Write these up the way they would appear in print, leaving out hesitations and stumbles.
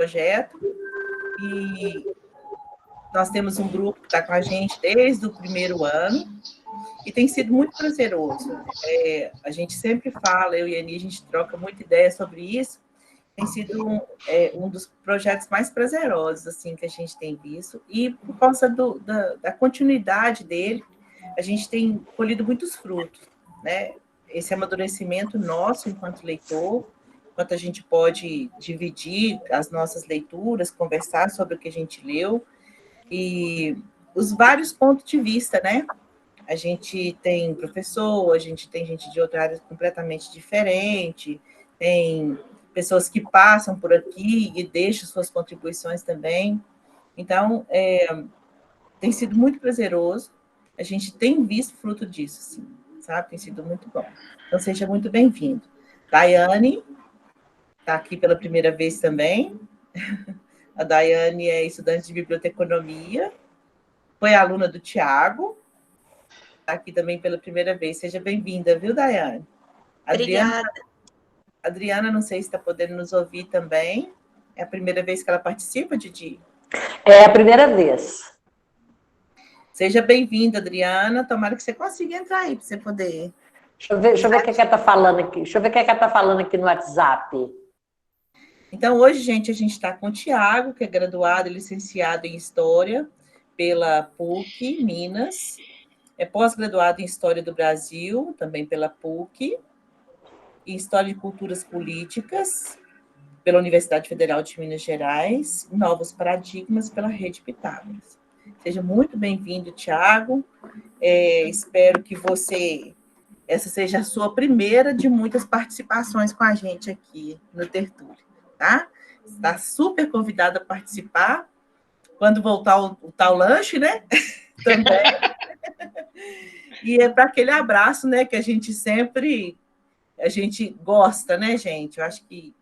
projeto, e nós temos um grupo que está com a gente desde o primeiro ano, e tem sido muito prazeroso. A gente sempre fala, eu e a Ani, a gente troca muita ideia sobre isso, tem sido um dos projetos mais prazerosos assim, que a gente tem visto, e por causa da continuidade dele, a gente tem colhido muitos frutos, né? Esse amadurecimento nosso enquanto leitor, enquanto a gente pode dividir as nossas leituras, conversar sobre o que a gente leu, e os vários pontos de vista, né? A gente tem professor, a gente tem gente de outra área completamente diferente, tem pessoas que passam por aqui e deixam suas contribuições também. Então, tem sido muito prazeroso, a gente tem visto fruto disso, sim, sabe? Tem sido muito bom. Então, seja muito bem-vindo. Daiane está aqui pela primeira vez também. A Daiane é estudante de biblioteconomia, foi aluna do Tiago, está aqui também pela primeira vez. Seja bem-vinda, viu, Daiane? Obrigada. Adriana, não sei se está podendo nos ouvir também. É a primeira vez que ela participa, Didi? É a primeira vez. Seja bem-vinda, Adriana. Tomara que você consiga entrar aí para você poder. Deixa eu ver o que ela está falando aqui. Deixa eu ver o que ela está falando aqui no WhatsApp. Então, hoje, gente, a gente está com o Tiago, que é graduado e licenciado em História pela PUC, Minas. É pós-graduado em História do Brasil, também pela PUC. Em História de Culturas Políticas, pela Universidade Federal de Minas Gerais. Novos Paradigmas, pela Rede Pitágoras. Seja muito bem-vindo, Tiago. Espero que essa seja a sua primeira de muitas participações com a gente aqui no Tertúlio, tá? Está super convidado a participar. Quando voltar o tal lanche, né? Também. E é para aquele abraço, né? Que a gente gosta, né, gente? Eu acho que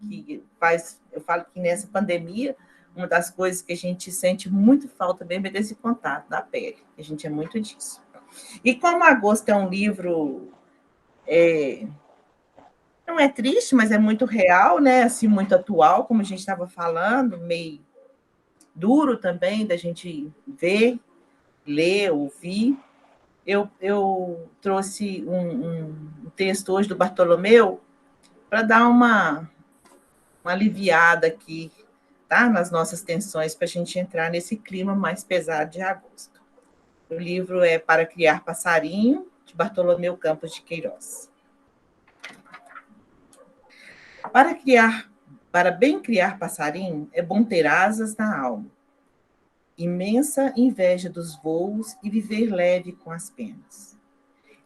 eu falo que nessa pandemia, uma das coisas que a gente sente muito falta mesmo é desse contato da pele. A gente é muito disso. E como Agosto é um livro, não é triste, mas é muito real, né? Assim, muito atual, como a gente estava falando, meio duro também da gente ver, ler, ouvir. Eu trouxe um texto hoje do Bartolomeu para dar uma aliviada aqui, tá? Nas nossas tensões, para a gente entrar nesse clima mais pesado de agosto. O livro é Para Criar Passarinho, de Bartolomeu Campos de Queiroz. Para bem criar passarinho, é bom ter asas na alma, imensa inveja dos voos e viver leve com as penas.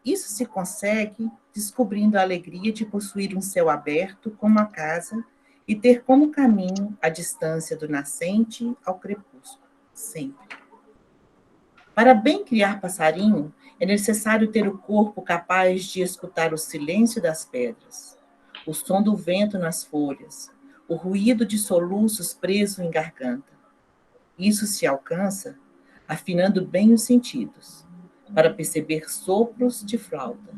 Isso se consegue descobrindo a alegria de possuir um céu aberto como a casa e ter como caminho a distância do nascente ao crepúsculo, sempre. Para bem criar passarinho, é necessário ter o corpo capaz de escutar o silêncio das pedras, o som do vento nas folhas, o ruído de soluços preso em garganta. Isso se alcança afinando bem os sentidos, para perceber sopros de flauta,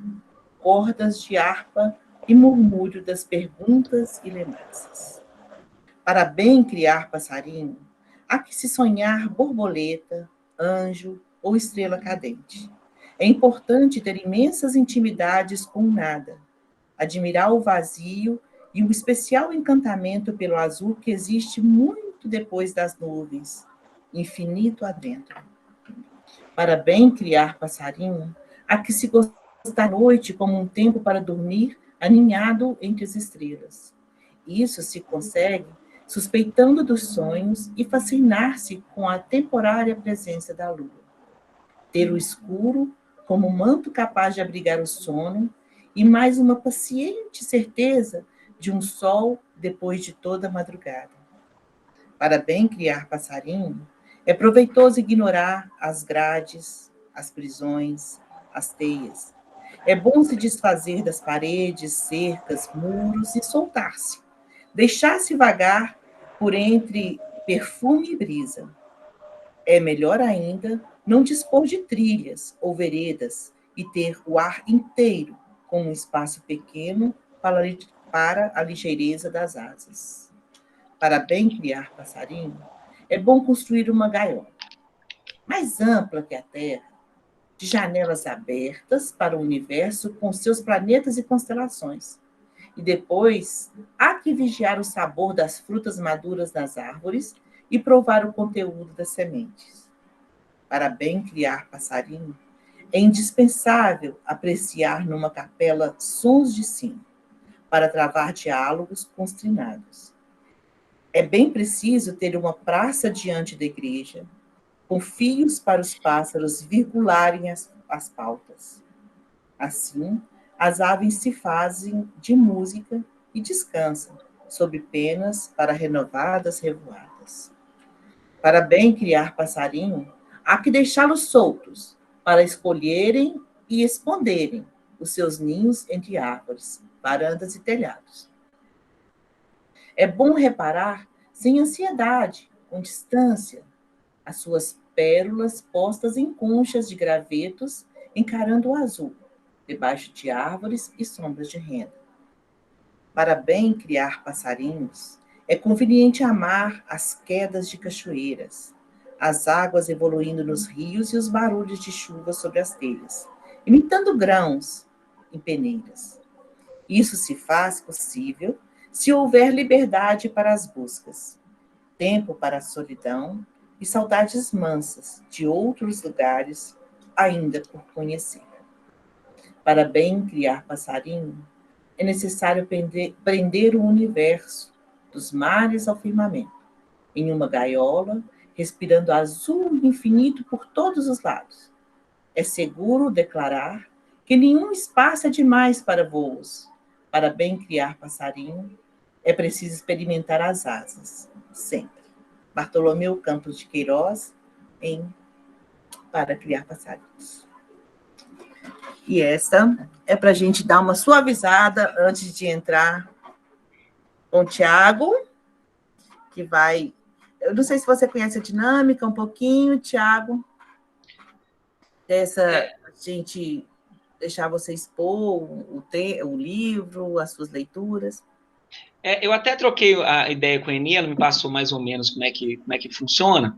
cordas de harpa e murmúrio das perguntas e lembranças. Para bem criar passarinho, há que se sonhar borboleta, anjo ou estrela cadente. É importante ter imensas intimidades com o nada, admirar o vazio e o especial encantamento pelo azul que existe muito depois das nuvens, infinito adentro. Para bem criar passarinho, há que se gostar da noite como um tempo para dormir, aninhado entre as estrelas. Isso se consegue suspeitando dos sonhos e fascinar-se com a temporária presença da lua. Ter o escuro como manto capaz de abrigar o sono e mais uma paciente certeza de um sol depois de toda a madrugada. Para bem criar passarinho, é proveitoso ignorar as grades, as prisões, as teias. É bom se desfazer das paredes, cercas, muros e soltar-se. Deixar-se vagar por entre perfume e brisa. É melhor ainda não dispor de trilhas ou veredas e ter o ar inteiro com um espaço pequeno para a ligeireza das asas. Para bem criar passarinho, é bom construir uma gaiola mais ampla que a Terra, de janelas abertas para o universo com seus planetas e constelações. E depois, há que vigiar o sabor das frutas maduras das árvores e provar o conteúdo das sementes. Para bem criar passarinho, é indispensável apreciar numa capela sons de sino, para travar diálogos constrinados. É bem preciso ter uma praça diante da igreja, com fios para os pássaros virgularem as pautas. Assim, as aves se fazem de música e descansam, sob penas para renovadas revoadas. Para bem criar passarinho, há que deixá-los soltos, para escolherem e esconderem os seus ninhos entre árvores, varandas e telhados. É bom reparar, sem ansiedade, com distância, as suas pérolas postas em conchas de gravetos, encarando o azul, debaixo de árvores e sombras de renda. Para bem criar passarinhos, é conveniente amar as quedas de cachoeiras, as águas evoluindo nos rios e os barulhos de chuva sobre as telhas, imitando grãos em peneiras. Isso se faz possível se houver liberdade para as buscas, tempo para a solidão e saudades mansas de outros lugares ainda por conhecer. Para bem criar passarinho, é necessário prender o universo, dos mares ao firmamento, em uma gaiola, respirando azul infinito por todos os lados. É seguro declarar que nenhum espaço é demais para voos. Para bem criar passarinho, é preciso experimentar as asas, sempre. Bartolomeu Campos de Queiroz, em Para Criar Passarinhos. E essa é para a gente dar uma suavizada antes de entrar com o Tiago, que vai... Eu não sei se você conhece a dinâmica um pouquinho, Tiago, dessa gente deixar você expor o livro, as suas leituras. Eu até troquei a ideia com a Eni, ela me passou mais ou menos como é que funciona.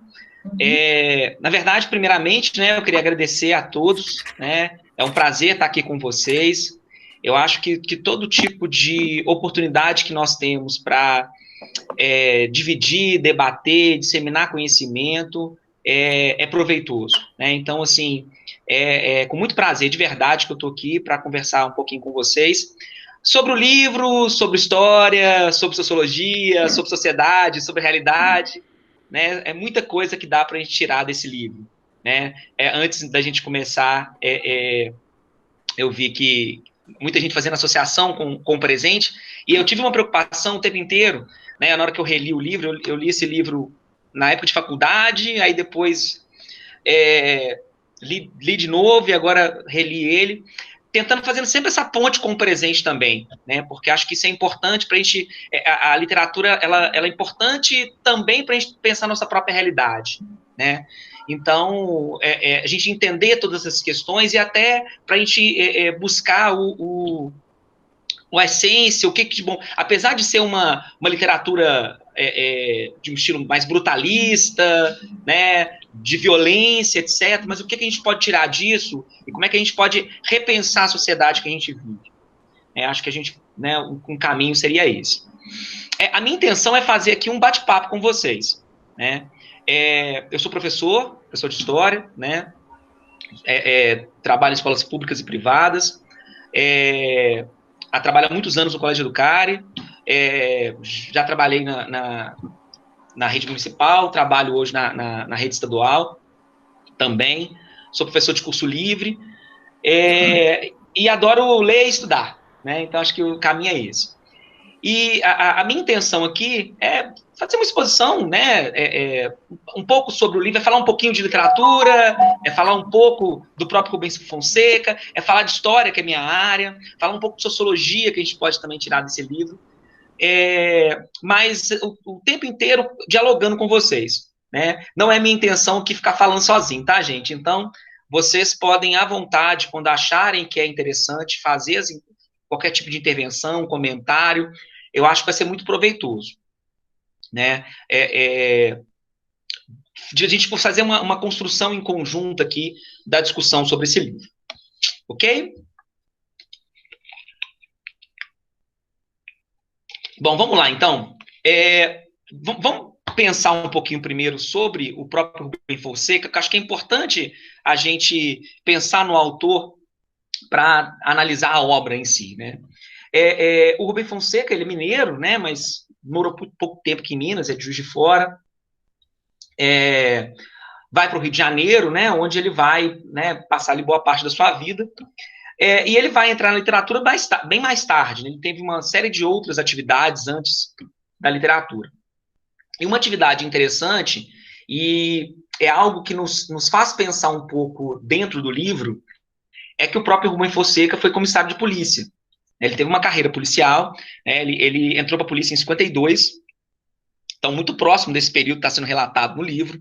Na verdade, primeiramente, né, eu queria agradecer a todos, né, é um prazer estar aqui com vocês. Eu acho que todo tipo de oportunidade que nós temos para dividir, debater, disseminar conhecimento é proveitoso, né? Então, assim, com muito prazer, de verdade, que eu estou aqui para conversar um pouquinho com vocês sobre o livro, sobre história, sobre sociologia, sobre sociedade, sobre realidade, né? É muita coisa que dá para a gente tirar desse livro, né? Antes da gente começar, eu vi que muita gente fazendo associação com o presente, e eu tive uma preocupação o tempo inteiro, né? Na hora que eu reli o livro, eu li esse livro na época de faculdade, aí depois li de novo e agora reli ele, tentando fazendo sempre essa ponte com o presente também, né? Porque acho que isso é importante para a gente. A literatura ela é importante também para a gente pensar a nossa própria realidade, né? Então, a gente entender todas essas questões e até para a gente buscar a essência, o que de bom. Apesar de ser uma literatura de um estilo mais brutalista, né, de violência, etc., mas o que a gente pode tirar disso e como é que a gente pode repensar a sociedade que a gente vive? Acho que a gente, né, um caminho seria esse. A minha intenção é fazer aqui um bate-papo com vocês, né? Eu sou professor de história, né? Trabalho em escolas públicas e privadas, trabalho há muitos anos no Colégio Educare, já trabalhei na rede municipal, trabalho hoje na rede estadual também, sou professor de curso livre, e adoro ler e estudar, né? Então acho que o caminho é esse. E a minha intenção aqui é fazer uma exposição, né, um pouco sobre o livro, falar um pouquinho de literatura, falar um pouco do próprio Rubens Fonseca, falar de história, que é minha área, falar um pouco de sociologia, que a gente pode também tirar desse livro, mas o tempo inteiro dialogando com vocês, né? Não é minha intenção aqui ficar falando sozinho, tá, gente? Então, vocês podem, à vontade, quando acharem que é interessante, fazer qualquer tipo de intervenção, comentário, eu acho que vai ser muito proveitoso, né? De a gente fazer uma construção em conjunto aqui da discussão sobre esse livro. Ok? Bom, vamos lá, então. Vamos pensar um pouquinho primeiro sobre o próprio Rubem Fonseca, que eu acho que é importante a gente pensar no autor para analisar a obra em si, né? O Rubem Fonseca, ele é mineiro, né? Mas morou por pouco tempo aqui em Minas, é de Juiz de Fora. Vai para o Rio de Janeiro, né? Onde ele vai, né, passar ali boa parte da sua vida. E ele vai entrar na literatura bem mais tarde, né? Ele teve uma série de outras atividades antes da literatura. E uma atividade interessante, e é algo que nos faz pensar um pouco dentro do livro, é que o próprio Rubem Fonseca foi comissário de polícia. Ele teve uma carreira policial, né? Ele entrou para a polícia em 52, então muito próximo desse período que está sendo relatado no livro,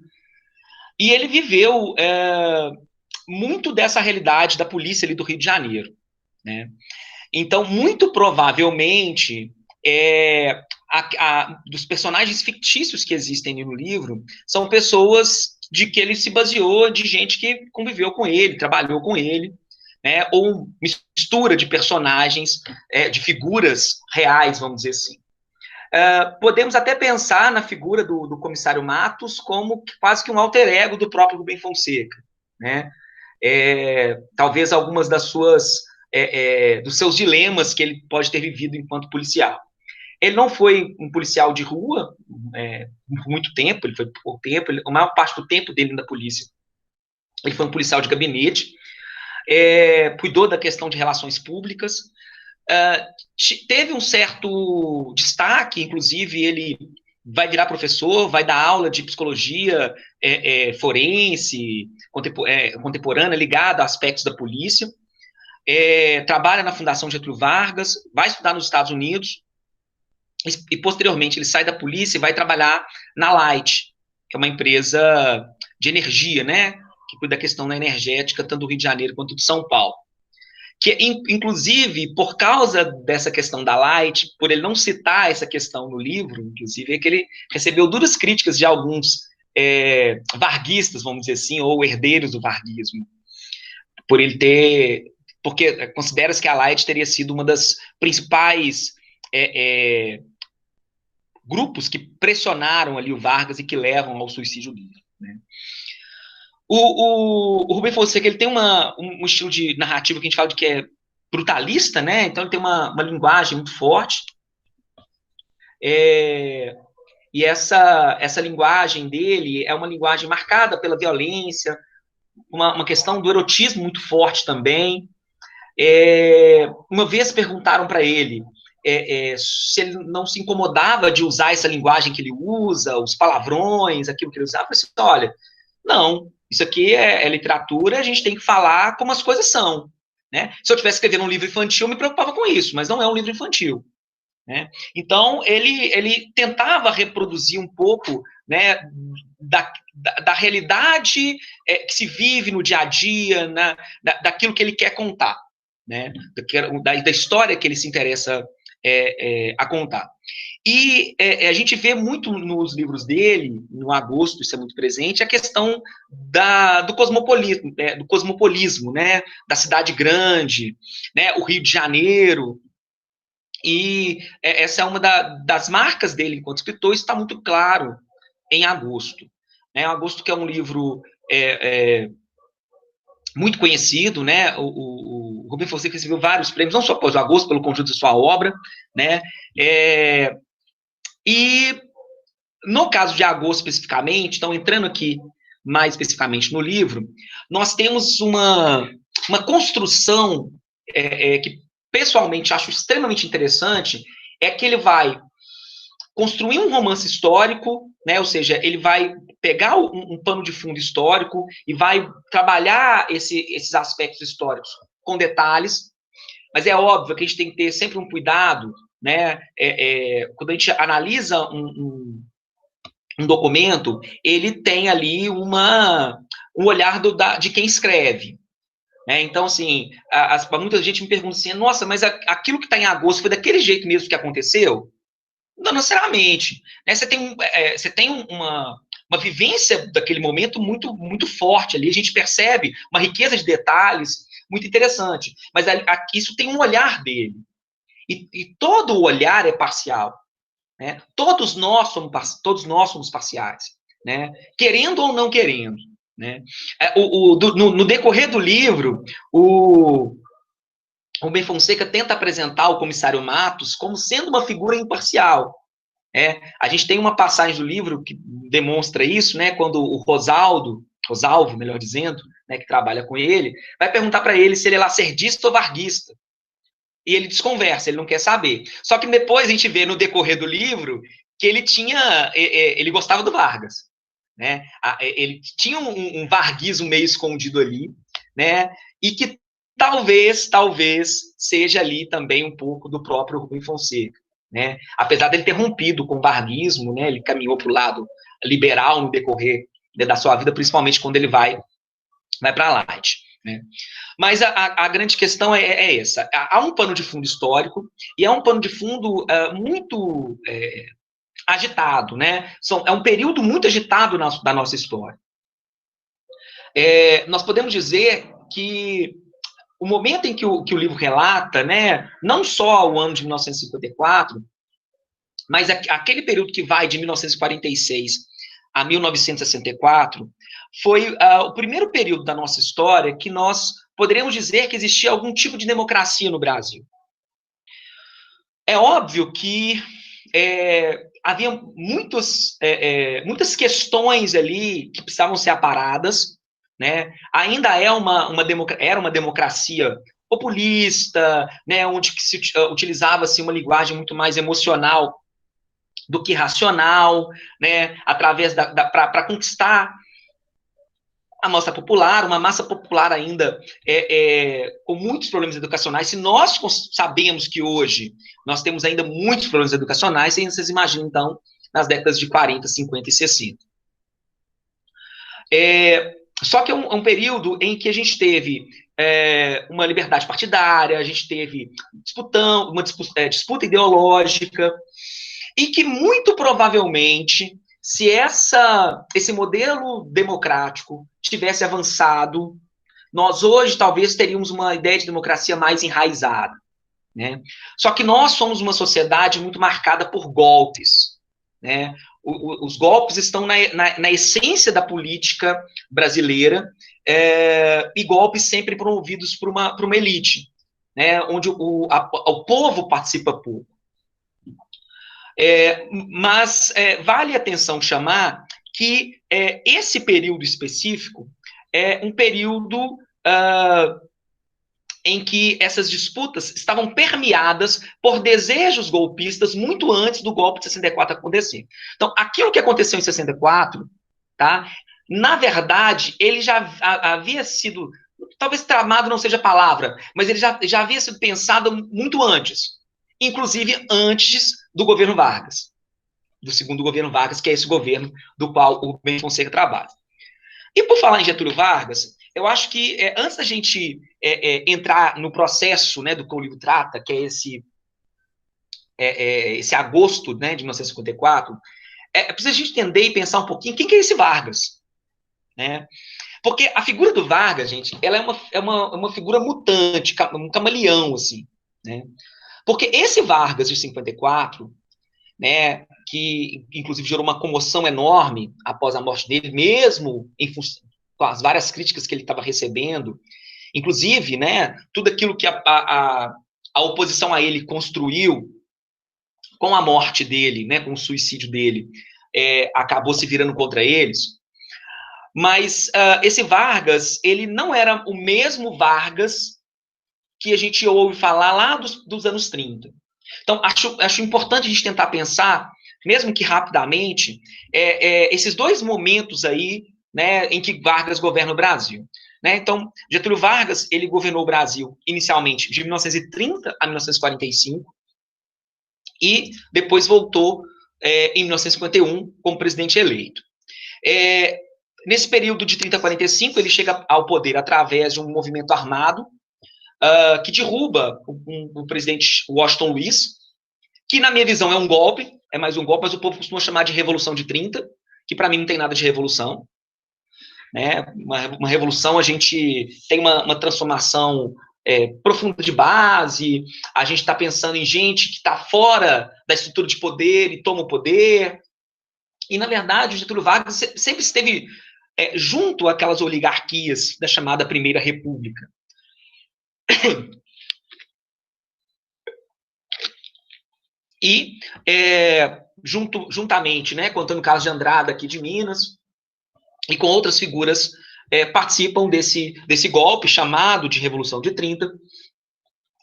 e ele viveu muito dessa realidade da polícia ali do Rio de Janeiro, né? Então, muito provavelmente, dos personagens fictícios que existem no livro, são pessoas de que ele se baseou, de gente que conviveu com ele, trabalhou com ele, né, ou mistura de personagens, de figuras reais, vamos dizer assim. Podemos até pensar na figura do comissário Matos como quase que um alter ego do próprio Rubem Fonseca, né? Talvez algumas dos seus dilemas que ele pode ter vivido enquanto policial. Ele não foi um policial de rua por muito tempo, ele foi por pouco tempo, a maior parte do tempo dele na polícia, ele foi um policial de gabinete, cuidou da questão de relações públicas, teve um certo destaque, inclusive ele vai virar professor, vai dar aula de psicologia forense, contemporânea, ligada a aspectos da polícia, trabalha na Fundação Getúlio Vargas, vai estudar nos Estados Unidos, e posteriormente ele sai da polícia e vai trabalhar na Light, que é uma empresa de energia, né, que cuida da questão da energética, tanto do Rio de Janeiro quanto de São Paulo. Que, inclusive, por causa dessa questão da Light, por ele não citar essa questão no livro, inclusive, é que ele recebeu duras críticas de alguns varguistas, vamos dizer assim, ou herdeiros do varguismo, por ele ter... Porque considera-se que a Light teria sido uma das principais grupos que pressionaram ali o Vargas e que levam ao suicídio dele, né? O Rubem Fonseca, ele tem um estilo de narrativa que a gente fala de que é brutalista, né? Então ele tem uma linguagem muito forte, e essa linguagem dele é uma linguagem marcada pela violência, uma questão do erotismo muito forte também. Uma vez perguntaram para ele se ele não se incomodava de usar essa linguagem que ele usa, os palavrões, aquilo que ele usava. Eu falei assim, olha, não, isso aqui é literatura, a gente tem que falar como as coisas são, né? Se eu estivesse escrevendo um livro infantil, eu me preocupava com isso, mas não é um livro infantil, né? Então, ele tentava reproduzir um pouco, né, da realidade que se vive no dia a dia, daquilo que ele quer contar, né? Da história que ele se interessa a contar. E a gente vê muito nos livros dele, no Agosto, isso é muito presente, a questão do cosmopolismo, né? Da cidade grande, né? O Rio de Janeiro. E essa é uma das marcas dele enquanto escritor, isso está muito claro em Agosto, né? Agosto, que é um livro muito conhecido, né? O Rubem Fonseca recebeu vários prêmios, não só por Agosto, pelo conjunto de sua obra, né? E no caso de Agosto especificamente, então entrando aqui mais especificamente no livro, nós temos uma construção que pessoalmente acho extremamente interessante, é que ele vai construir um romance histórico, né? Ou seja, ele vai pegar um pano de fundo histórico e vai trabalhar esses aspectos históricos com detalhes, mas é óbvio que a gente tem que ter sempre um cuidado, né? Quando a gente analisa um documento, ele tem ali um olhar de quem escreve. Então, assim, muita gente me pergunta assim, nossa, mas aquilo que está em Agosto foi daquele jeito mesmo que aconteceu? Não necessariamente. Né? Você tem uma vivência daquele momento muito, muito forte ali. A gente percebe uma riqueza de detalhes muito interessante. Mas isso tem um olhar dele. E todo o olhar é parcial. Né? Todos nós somos parciais. Né? Querendo ou não querendo. Né? No decorrer do livro, o Rubem Fonseca tenta apresentar o comissário Matos como sendo uma figura imparcial. A gente tem uma passagem do livro que demonstra isso, né, quando o Rosalvo, melhor dizendo, né, que trabalha com ele, vai perguntar para ele se ele é lacerdista ou varguista. E ele desconversa, ele não quer saber. Só que depois a gente vê no decorrer do livro que ele gostava do Vargas. Né? Ele tinha um varguismo meio escondido ali, né? E que talvez seja ali também um pouco do próprio Rubem Fonseca. Né? Apesar dele ter rompido com o varguismo, né? Ele caminhou para o lado liberal no decorrer, né, da sua vida, principalmente quando ele vai para a Light. Né? Mas a grande questão é essa. Há um pano de fundo histórico e há um pano de fundo muito agitado. Né? É um período muito agitado da nossa história. Nós podemos dizer que o momento em que o livro relata, né, não só o ano de 1954, mas aquele período que vai de 1946 a 1964, foi o primeiro período da nossa história que nós poderíamos dizer que existia algum tipo de democracia no Brasil. É óbvio que havia muitas questões ali que precisavam ser aparadas, né? Ainda era uma democracia populista, né? Onde se utilizava-se uma linguagem muito mais emocional do que racional, né? Através para conquistar a massa popular, uma massa popular ainda com muitos problemas educacionais. Se nós sabemos que hoje nós temos ainda muitos problemas educacionais, vocês imaginam, então, nas décadas de 40, 50 e 60. Só que é um período em que a gente teve uma liberdade partidária, a gente teve uma disputa ideológica, e que muito provavelmente, se esse modelo democrático tivesse avançado, nós hoje talvez teríamos uma ideia de democracia mais enraizada. Né? Só que nós somos uma sociedade muito marcada por golpes. Né? Os golpes estão na essência da política brasileira, e golpes sempre promovidos por uma elite, né? Onde o povo participa pouco. Mas vale a atenção chamar que esse período específico é um período em que essas disputas estavam permeadas por desejos golpistas muito antes do golpe de 64 acontecer. Então, aquilo que aconteceu em 64, tá, na verdade, ele já havia sido, talvez tramado não seja a palavra, mas ele já havia sido pensado muito antes, inclusive antes do governo Vargas, do segundo governo Vargas, que é esse governo do qual o Rubem Fonseca trabalha. E por falar em Getúlio Vargas, eu acho que antes da gente entrar no processo, né, do que o livro trata, que é esse agosto, né, de 1954, precisa a gente entender e pensar um pouquinho quem que é esse Vargas. Né? Porque a figura do Vargas, gente, ela é uma figura mutante, um camaleão, assim. Né? Porque esse Vargas de 54, né, que inclusive gerou uma comoção enorme após a morte dele, mesmo com as várias críticas que ele estava recebendo, inclusive, né, tudo aquilo que a oposição a ele construiu com a morte dele, né, com o suicídio dele, acabou se virando contra eles. Mas esse Vargas, ele não era o mesmo Vargas que a gente ouve falar lá dos anos 30. Então, acho importante a gente tentar pensar, mesmo que rapidamente, esses dois momentos aí, né, em que Vargas governa o Brasil. Né? Então, Getúlio Vargas, ele governou o Brasil inicialmente de 1930 a 1945 e depois voltou em 1951 como presidente eleito. Nesse período de 30 a 45, ele chega ao poder através de um movimento armado que derruba o presidente Washington Luiz, que, na minha visão, é um golpe, é mais um golpe, mas o povo costuma chamar de Revolução de 30, que para mim não tem nada de revolução. Né? Uma revolução, a gente tem uma transformação profunda de base, a gente está pensando em gente que está fora da estrutura de poder e toma o poder. E, na verdade, o Getúlio Vargas sempre esteve junto àquelas oligarquias da chamada Primeira República. E, juntamente, né, com Antônio Carlos de Andrada, aqui de Minas, e com outras figuras, participam desse golpe chamado de Revolução de 30,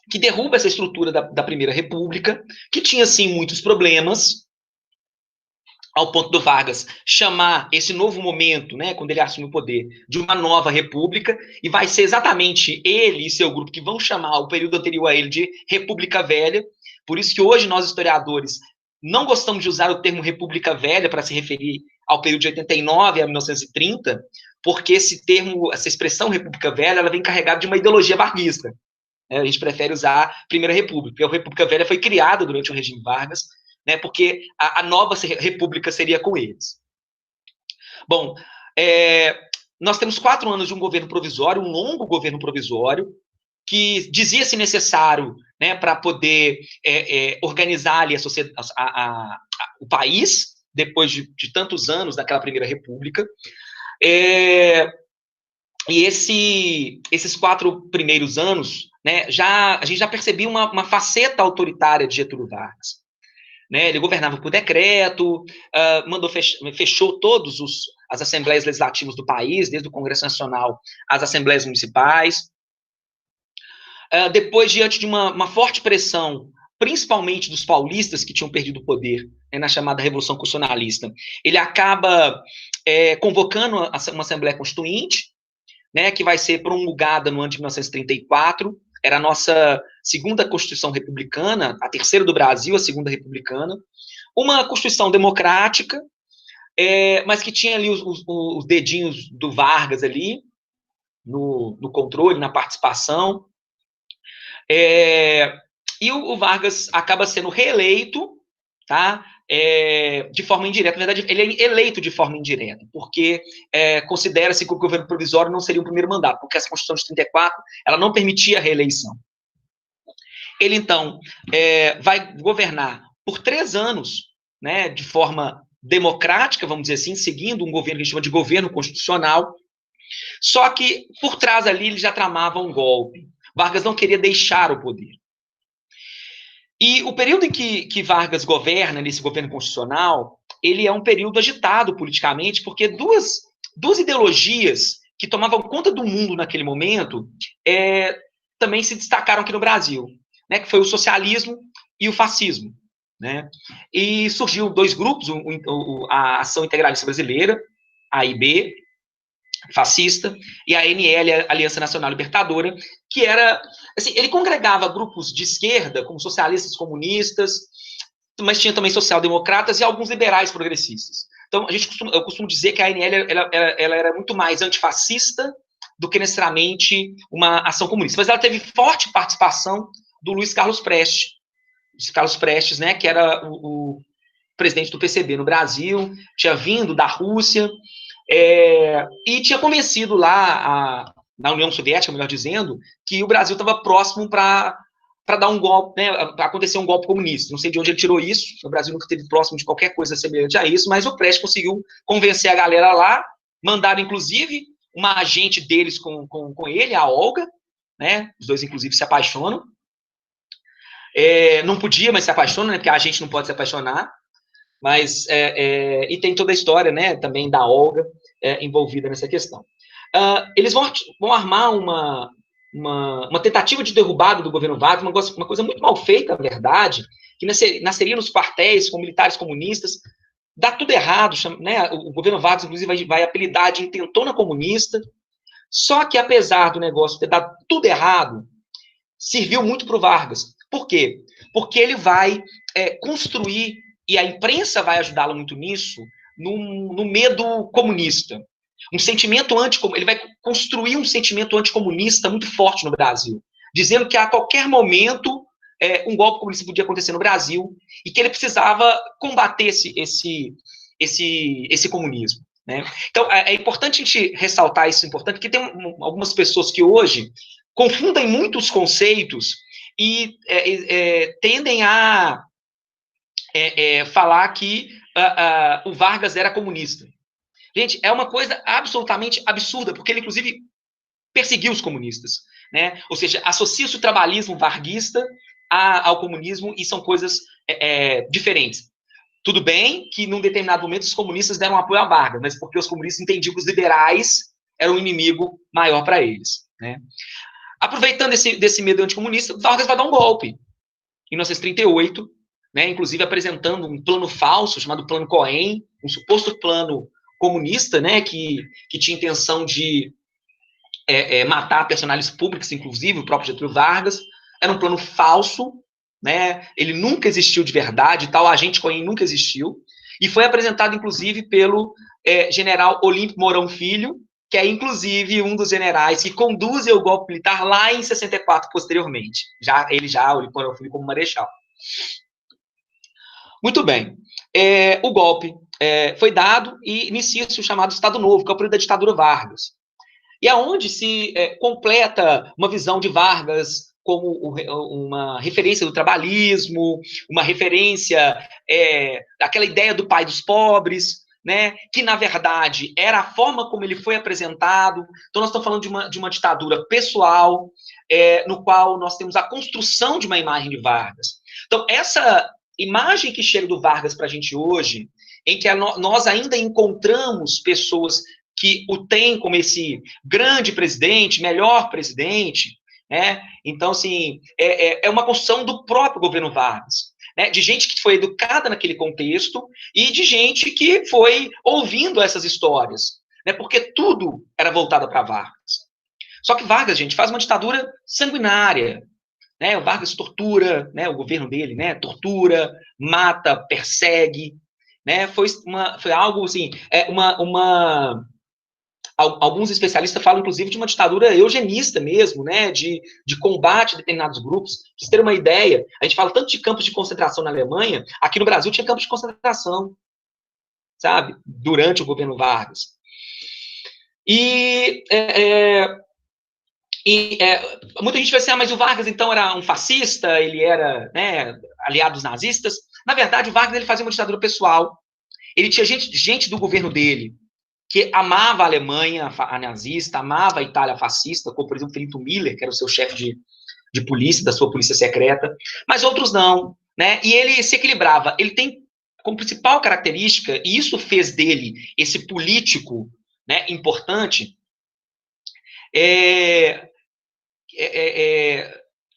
que derruba essa estrutura da Primeira República, que tinha, sim, muitos problemas, ao ponto do Vargas chamar esse novo momento, né, quando ele assume o poder, de uma nova república, e vai ser exatamente ele e seu grupo que vão chamar o período anterior a ele de República Velha. Por isso que hoje nós, historiadores, não gostamos de usar o termo República Velha para se referir ao período de 89 a 1930, porque esse termo, essa expressão República Velha, ela vem carregada de uma ideologia varguista. A gente prefere usar Primeira República, porque a República Velha foi criada durante o regime Vargas, né, porque a nova república seria com eles. Bom, nós temos 4 anos de um governo provisório, um longo governo provisório, que dizia-se necessário, né, para poder organizar ali o país, depois de tantos anos daquela Primeira República. E esses 4 primeiros anos, né, a gente já percebia uma faceta autoritária de Getúlio Vargas. Né, ele governava por decreto, fechou todas as assembleias legislativas do país, desde o Congresso Nacional às assembleias municipais. Depois, diante de uma forte pressão, principalmente dos paulistas que tinham perdido o poder, né, na chamada Revolução Constitucionalista, ele acaba convocando uma Assembleia Constituinte, né, que vai ser promulgada no ano de 1934, era a nossa segunda Constituição republicana, a terceira do Brasil, a segunda republicana, uma Constituição democrática, mas que tinha ali os dedinhos do Vargas ali, no controle, na participação, e o Vargas acaba sendo reeleito, tá? De forma indireta. Na verdade, ele é eleito de forma indireta, porque considera-se que o governo provisório não seria o primeiro mandato, porque essa Constituição de 34, ela não permitia a reeleição. Ele, então, vai governar por 3 anos, né, de forma democrática, vamos dizer assim, seguindo um governo que a gente chama de governo constitucional, só que, por trás ali, ele já tramava um golpe. Vargas não queria deixar o poder. E o período em que Vargas governa, nesse governo constitucional, ele é um período agitado politicamente, porque duas ideologias que tomavam conta do mundo naquele momento também se destacaram aqui no Brasil, né, que foi o socialismo e o fascismo. Né? E surgiu 2 grupos, a Ação Integralista Brasileira, a AIB, fascista, e a ANL, a Aliança Nacional Libertadora, que era, assim, ele congregava grupos de esquerda, como socialistas, comunistas, mas tinha também social-democratas e alguns liberais progressistas. Então, eu costumo dizer que a ANL ela era muito mais antifascista do que necessariamente uma ação comunista, mas ela teve forte participação do Luiz Carlos Prestes, né, que era o presidente do PCB no Brasil, tinha vindo da Rússia, e tinha convencido lá na União Soviética, melhor dizendo, que o Brasil estava próximo para dar um golpe, né, para acontecer um golpe comunista. Não sei de onde ele tirou isso, o Brasil nunca esteve próximo de qualquer coisa semelhante a isso, mas o Prestes conseguiu convencer a galera lá, mandaram, inclusive, uma agente deles com ele, a Olga, né, os dois, inclusive, se apaixonam. Não podia, mas se apaixona, né, porque a gente não pode se apaixonar. Mas, e tem toda a história, né, também da Olga envolvida nessa questão. Eles vão armar uma tentativa de derrubada do governo Vargas, uma coisa muito mal feita, na verdade, que nasceria nos quartéis com militares comunistas, dá tudo errado, né, o governo Vargas, inclusive, vai apelidar de intentona comunista, só que, apesar do negócio ter dado tudo errado, serviu muito para o Vargas. Por quê? Porque ele vai construir, e a imprensa vai ajudá-lo muito nisso, no medo comunista. Um sentimento ele vai construir um sentimento anticomunista muito forte no Brasil, dizendo que a qualquer momento um golpe comunista podia acontecer no Brasil e que ele precisava combater esse comunismo. Né? Então, é importante a gente ressaltar isso, importante, porque tem algumas pessoas que hoje confundem muito os conceitos e tendem a falar que o Vargas era comunista. Gente, é uma coisa absolutamente absurda, porque ele, inclusive, perseguiu os comunistas. Né? Ou seja, associa-se o trabalhismo varguista ao comunismo e são coisas diferentes. Tudo bem que, num determinado momento, os comunistas deram apoio a Vargas, mas porque os comunistas entendiam que os liberais eram um inimigo maior para eles. Né? Aproveitando desse medo anticomunista, Vargas vai dar um golpe. Em 1938, né, inclusive apresentando um plano falso, chamado Plano Cohen, um suposto plano comunista, né, que tinha intenção de matar personagens públicos, inclusive o próprio Getúlio Vargas. Era um plano falso, né? Ele nunca existiu de verdade, tal agente Cohen nunca existiu, e foi apresentado, inclusive, pelo general Olímpio Mourão Filho, que é, inclusive, um dos generais que conduzem o golpe militar lá em 64, posteriormente. Olímpio Mourão Filho, como marechal. Muito bem. O golpe foi dado e inicia-se o chamado Estado Novo, que é o período da ditadura Vargas. E aonde se completa uma visão de Vargas como uma referência do trabalhismo, uma referência daquela ideia do pai dos pobres, né, que, na verdade, era a forma como ele foi apresentado. Então, nós estamos falando de uma ditadura pessoal, no qual nós temos a construção de uma imagem de Vargas. Então, essa imagem que chega do Vargas para a gente hoje, em que nós ainda encontramos pessoas que o têm como esse grande presidente, melhor presidente, né? Então, assim, é uma construção do próprio governo Vargas, né? De gente que foi educada naquele contexto e de gente que foi ouvindo essas histórias, né? Porque tudo era voltado para Vargas. Só que Vargas, gente, faz uma ditadura sanguinária, né? O Vargas tortura, né? O governo dele, né? Tortura, mata, persegue, né? Foi algo assim, alguns especialistas falam, inclusive, de uma ditadura eugenista mesmo, né, de combate a determinados grupos. Para vocês terem uma ideia, a gente fala tanto de campos de concentração na Alemanha, aqui no Brasil tinha campos de concentração, sabe, durante o governo Vargas. Muita gente vai dizer, mas o Vargas, então, era um fascista, ele era, né, aliado dos nazistas. Na verdade, o Vargas ele fazia uma ditadura pessoal. Ele tinha gente do governo dele que amava a Alemanha a nazista, amava a Itália fascista, como, por exemplo, Felipe Miller, que era o seu chefe de polícia, da sua polícia secreta, mas outros não, né? E ele se equilibrava. Ele tem como principal característica, e isso fez dele esse político, né, importante,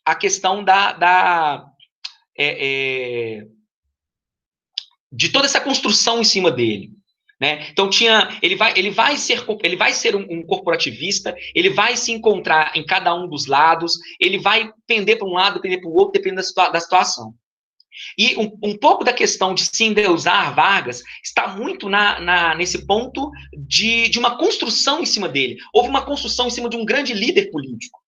a questão de toda essa construção em cima dele. Né? Então ele vai ser um corporativista, ele vai se encontrar em cada um dos lados, ele vai pender para um lado, pender para o outro, dependendo da situação. E um pouco da questão de se endeusar Vargas está muito nesse ponto de uma construção em cima dele. Houve uma construção em cima de um grande líder político.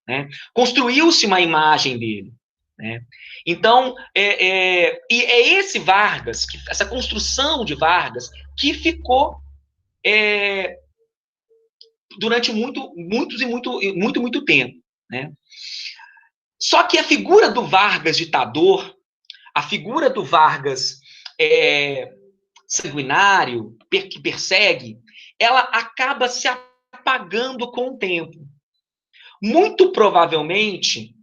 Né? Construiu-se uma imagem dele. Né? Então, esse Vargas, essa construção de Vargas, que ficou durante muito tempo. Né? Só que a figura do Vargas ditador, a figura do Vargas sanguinário, que persegue, ela acaba se apagando com o tempo. Muito provavelmente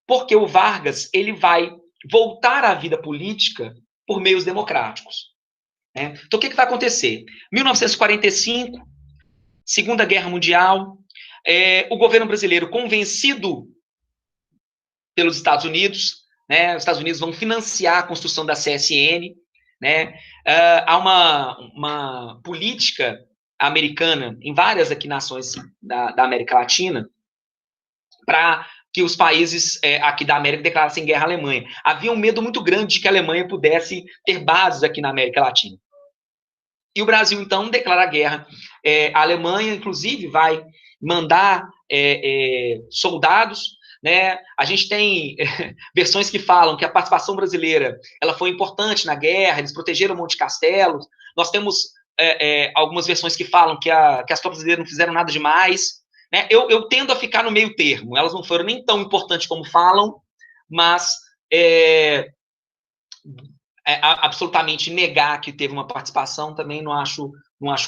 porque o Vargas ele vai voltar à vida política por meios democráticos. Né? Então, o que vai acontecer? 1945, Segunda Guerra Mundial, o governo brasileiro, convencido pelos Estados Unidos, né, os Estados Unidos vão financiar a construção da CSN, né, há uma política americana em várias aqui nações da América Latina para que os países aqui da América declarassem guerra à Alemanha. Havia um medo muito grande de que a Alemanha pudesse ter bases aqui na América Latina. E o Brasil, então, declara guerra. A Alemanha, inclusive, vai mandar soldados né? A gente tem versões que falam que a participação brasileira ela foi importante na guerra, eles protegeram Monte Castelo. Nós temos algumas versões que falam que as tropas brasileiras não fizeram nada demais, né? Eu tendo a ficar no meio termo. Elas não foram nem tão importantes como falam, mas absolutamente negar que teve uma participação também não acho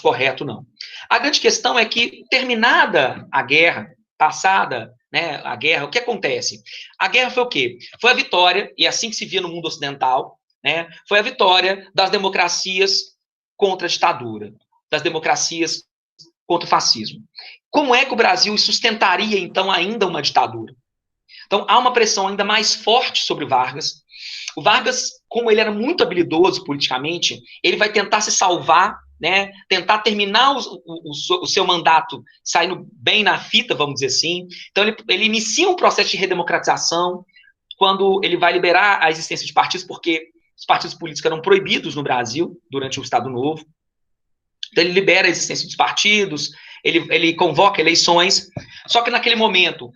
correto, não. A grande questão é que, terminada a guerra, passada, né, a guerra, o que acontece? A guerra foi o quê? Foi a vitória, e assim que se via no mundo ocidental, né, foi a vitória das democracias contra a ditadura, das democracias contra o fascismo. Como é que o Brasil sustentaria, então, ainda uma ditadura? Então, há uma pressão ainda mais forte sobre Vargas. O Vargas, como ele era muito habilidoso politicamente, ele vai tentar se salvar, né, tentar terminar o seu mandato saindo bem na fita, vamos dizer assim. Então, ele inicia um processo de redemocratização, quando ele vai liberar a existência de partidos, porque os partidos políticos eram proibidos no Brasil durante o Estado Novo. Então, ele libera a existência dos partidos, ele convoca eleições, só que naquele momento,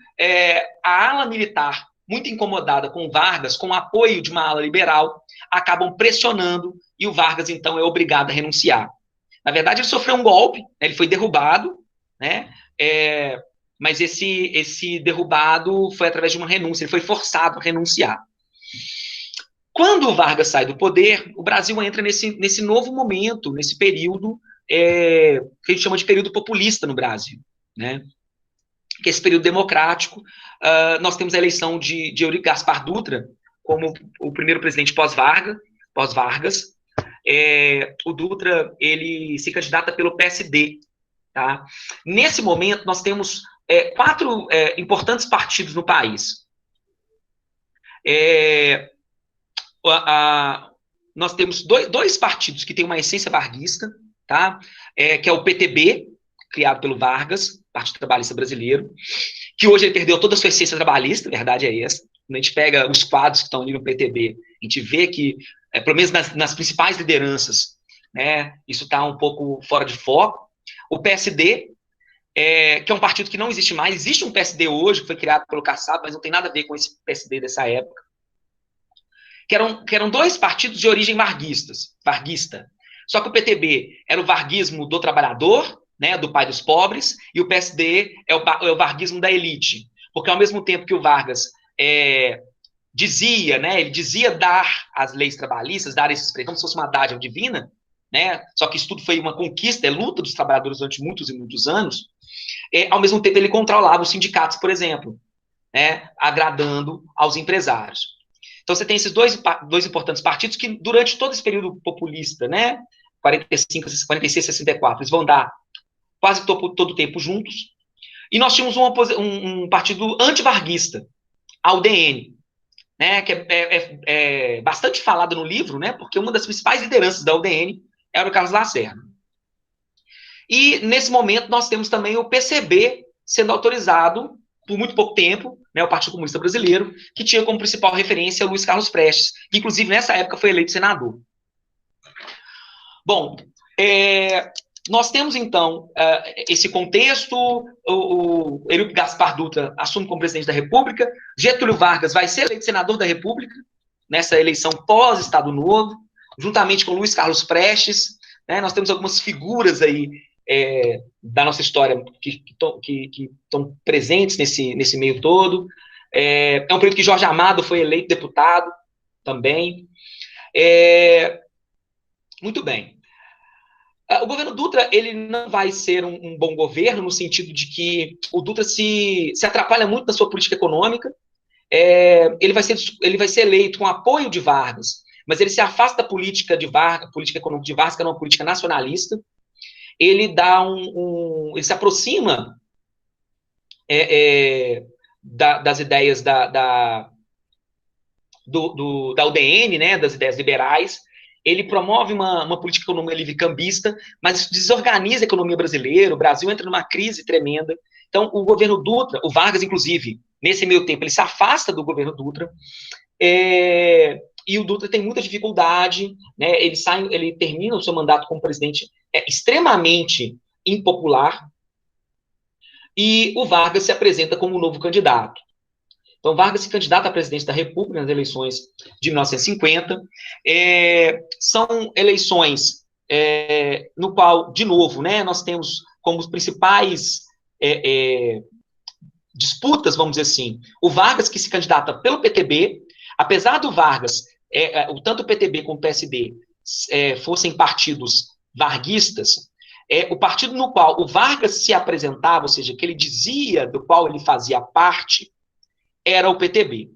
a ala militar, muito incomodada com o Vargas, com o apoio de uma ala liberal, acabam pressionando, e o Vargas, então, é obrigado a renunciar. Na verdade, ele sofreu um golpe, né, ele foi derrubado, né, mas esse derrubado foi através de uma renúncia, ele foi forçado a renunciar. Quando o Vargas sai do poder, o Brasil entra nesse novo momento, nesse período que a gente chama de período populista no Brasil, né? Que é esse período democrático. Nós temos a eleição de Eurico Gaspar Dutra como o primeiro presidente pós-Vargas. O Dutra, ele se candidata pelo PSD, tá? Nesse momento, nós temos 4 importantes partidos no país. Nós temos dois partidos que têm uma essência varguista, tá? Que é o PTB, criado pelo Vargas, Partido Trabalhista Brasileiro, que hoje ele perdeu toda a sua essência trabalhista, a verdade é essa. Quando a gente pega os quadros que estão ali no PTB, a gente vê que, pelo menos nas principais lideranças, né, isso está um pouco fora de foco. O PSD, que é um partido que não existe mais, existe um PSD hoje, que foi criado pelo Kassab, mas não tem nada a ver com esse PSD dessa época, que eram 2 partidos de origem varguista. Só que o PTB era o varguismo do trabalhador, né, do pai dos pobres, e o PSD é o varguismo da elite. Porque ao mesmo tempo que o Vargas dizia, né, ele dizia dar as leis trabalhistas, dar esses prêmios, como se fosse uma dádiva divina, né, só que isso tudo foi uma conquista, luta dos trabalhadores durante muitos e muitos anos, ao mesmo tempo ele controlava os sindicatos, por exemplo, né, agradando aos empresários. Então, você tem esses dois importantes partidos que, durante todo esse período populista, né, 46, 64, eles vão dar quase todo o tempo juntos. E nós tínhamos um partido antivarguista, a UDN, né, que é bastante falado no livro, né, porque uma das principais lideranças da UDN era o Carlos Lacerda. E, nesse momento, nós temos também o PCB sendo autorizado por muito pouco tempo, né, o Partido Comunista Brasileiro, que tinha como principal referência o Luiz Carlos Prestes, que inclusive nessa época foi eleito senador. Bom, nós temos então esse contexto, o Eurico Gaspar Dutra assume como presidente da República, Getúlio Vargas vai ser eleito senador da República, nessa eleição pós-Estado Novo, juntamente com Luiz Carlos Prestes, né, nós temos algumas figuras aí da nossa história que estão presentes nesse meio todo. É um período que Jorge Amado foi eleito deputado também. Muito bem. O governo Dutra, ele não vai ser um bom governo, no sentido de que o Dutra se atrapalha muito na sua política econômica. Ele vai ser eleito com apoio de Vargas, mas ele se afasta da política econômica de Vargas, que era uma política nacionalista. Ele ele se aproxima das ideias da UDN, né, das ideias liberais. Ele promove uma política econômica livre-cambista, mas isso desorganiza a economia brasileira, o Brasil entra numa crise tremenda. Então, o governo Dutra, o Vargas, inclusive, nesse meio tempo, ele se afasta do governo Dutra, e o Dutra tem muita dificuldade, né, ele termina o seu mandato como presidente extremamente impopular, e o Vargas se apresenta como um novo candidato. Então, Vargas se candidata a presidente da República nas eleições de 1950. São eleições no qual, de novo, né, nós temos como os principais disputas, vamos dizer assim, o Vargas, que se candidata pelo PTB. Apesar do Vargas, tanto o PTB como o PSD fossem partidos varguistas, o partido no qual o Vargas se apresentava, ou seja, que ele dizia do qual ele fazia parte, era o PTB.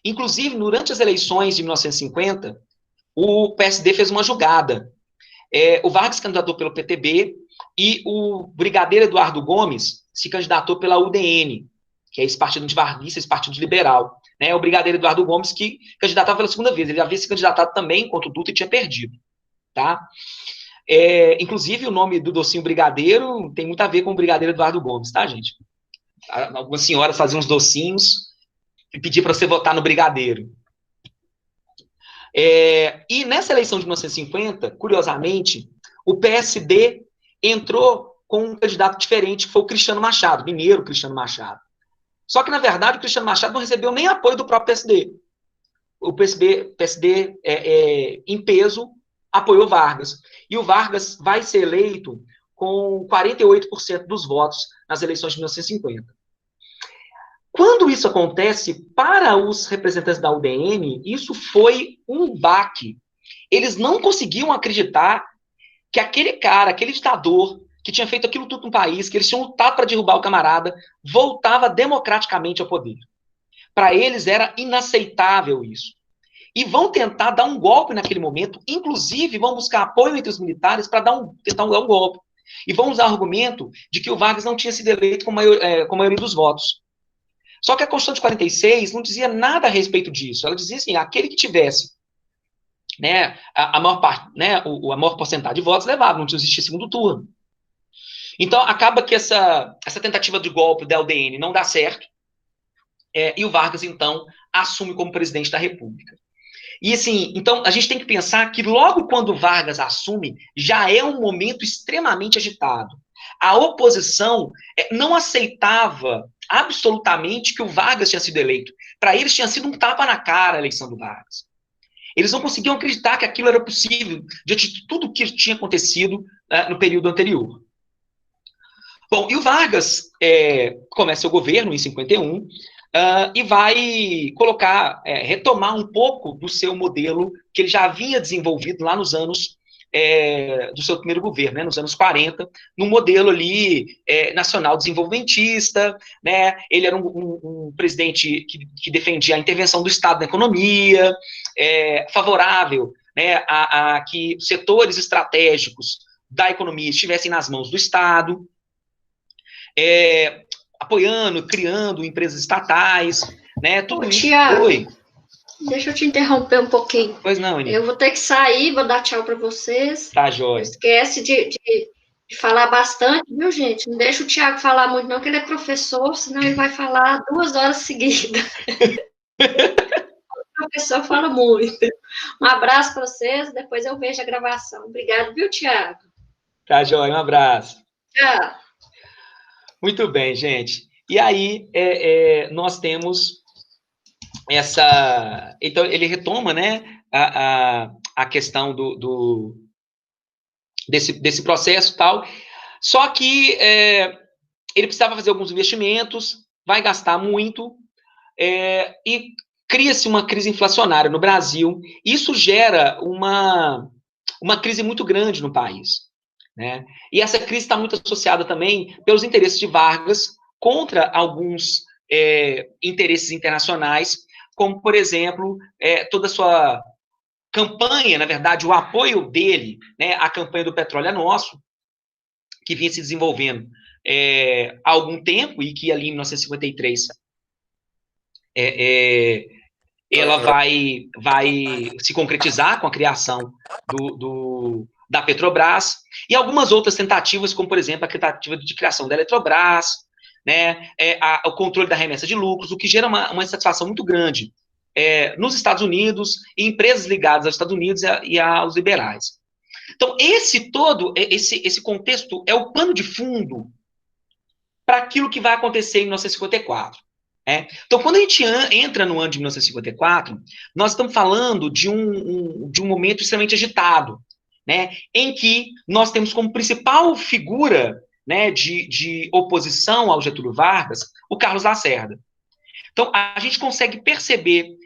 Inclusive, durante as eleições de 1950, o PSD fez uma jogada. O Vargas se candidatou pelo PTB e o brigadeiro Eduardo Gomes se candidatou pela UDN, que é esse partido de varguista, esse partido liberal. O brigadeiro Eduardo Gomes, que candidatava pela segunda vez. Ele havia se candidatado também contra o Dutra e tinha perdido. Tá? Inclusive, o nome do docinho brigadeiro tem muito a ver com o brigadeiro Eduardo Gomes, tá, gente? Algumas senhoras faziam uns docinhos e pediam para você votar no brigadeiro. E nessa eleição de 1950, curiosamente, o PSD entrou com um candidato diferente, que foi o Cristiano Machado, mineiro Cristiano Machado. Só que, na verdade, o Cristiano Machado não recebeu nem apoio do próprio PSD. O PSD em peso, apoiou Vargas. E o Vargas vai ser eleito com 48% dos votos nas eleições de 1950. Quando isso acontece, para os representantes da UDN, isso foi um baque. Eles não conseguiam acreditar que aquele cara, aquele ditador, que tinha feito aquilo tudo no país, que eles tinham lutado para derrubar o camarada, voltava democraticamente ao poder. Para eles era inaceitável isso. E vão tentar dar um golpe naquele momento, inclusive vão buscar apoio entre os militares para tentar dar um golpe. E vão usar o argumento de que o Vargas não tinha sido eleito com a maioria dos votos. Só que a Constituição de 46 não dizia nada a respeito disso. Ela dizia assim, aquele que tivesse a maior parte, a maior porcentagem de votos levava, não existia segundo turno. Então, acaba que essa tentativa de golpe da UDN não dá certo, e o Vargas, então, assume como presidente da República. E, assim, então, a gente tem que pensar que logo quando o Vargas assume, já é um momento extremamente agitado. A oposição não aceitava absolutamente que o Vargas tinha sido eleito. Para eles, tinha sido um tapa na cara a eleição do Vargas. Eles não conseguiam acreditar que aquilo era possível, diante de tudo que tinha acontecido no período anterior. Bom, e o Vargas começa o governo em 51 e vai retomar um pouco do seu modelo que ele já havia desenvolvido lá nos anos do seu primeiro governo, nos anos 40, num modelo ali nacional desenvolvimentista, ele era um presidente que defendia a intervenção do Estado na economia, favorável a que setores estratégicos da economia estivessem nas mãos do Estado, apoiando, criando empresas estatais, tudo isso. Tiago, deixa eu te interromper um pouquinho. Pois não, Aninha. Eu vou ter que sair, vou dar tchau para vocês. Tá, joia. Não esquece de falar bastante, viu, gente? Não deixa o Tiago falar muito, não, que ele é professor, senão ele vai falar 2 horas seguidas. O professor fala muito. Um abraço para vocês, depois eu vejo a gravação. Obrigado, viu, Tiago? Tá, joia, um abraço. Tchau. Muito bem, gente. E aí, nós temos essa... Então, ele retoma, a questão desse processo e tal. Só que ele precisava fazer alguns investimentos, vai gastar muito, e cria-se uma crise inflacionária no Brasil. Isso gera uma crise muito grande no país. E essa crise está muito associada também pelos interesses de Vargas contra alguns interesses internacionais, como, por exemplo, toda a sua campanha, na verdade, o apoio dele, à campanha do Petróleo é Nosso, que vinha se desenvolvendo há algum tempo e que ali em 1953 ela vai se concretizar com a criação da Petrobras, e algumas outras tentativas, como, por exemplo, a tentativa de criação da Eletrobras, o controle da remessa de lucros, o que gera uma insatisfação muito grande nos Estados Unidos, e empresas ligadas aos Estados Unidos e aos liberais. Então, esse contexto é o pano de fundo para aquilo que vai acontecer em 1954. Então, quando a gente entra no ano de 1954, nós estamos falando de um momento extremamente agitado, né, em que nós temos como principal figura, né, de oposição ao Getúlio Vargas o Carlos Lacerda. Então, a gente consegue perceber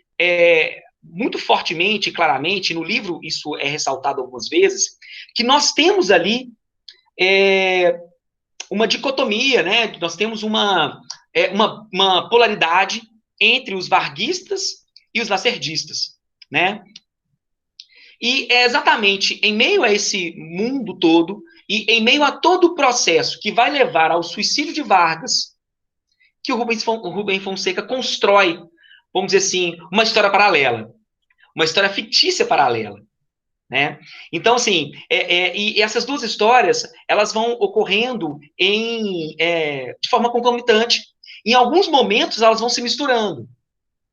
muito fortemente, claramente, no livro isso é ressaltado algumas vezes, que nós temos ali uma dicotomia, né? Nós temos uma polaridade entre os varguistas e os lacerdistas, né? E é exatamente em meio a esse mundo todo e em meio a todo o processo que vai levar ao suicídio de Vargas que o Rubem Fonseca constrói, vamos dizer assim, uma história paralela, uma história fictícia paralela. Né? Então, assim, e essas duas histórias, elas vão ocorrendo de forma concomitante. Em alguns momentos, elas vão se misturando.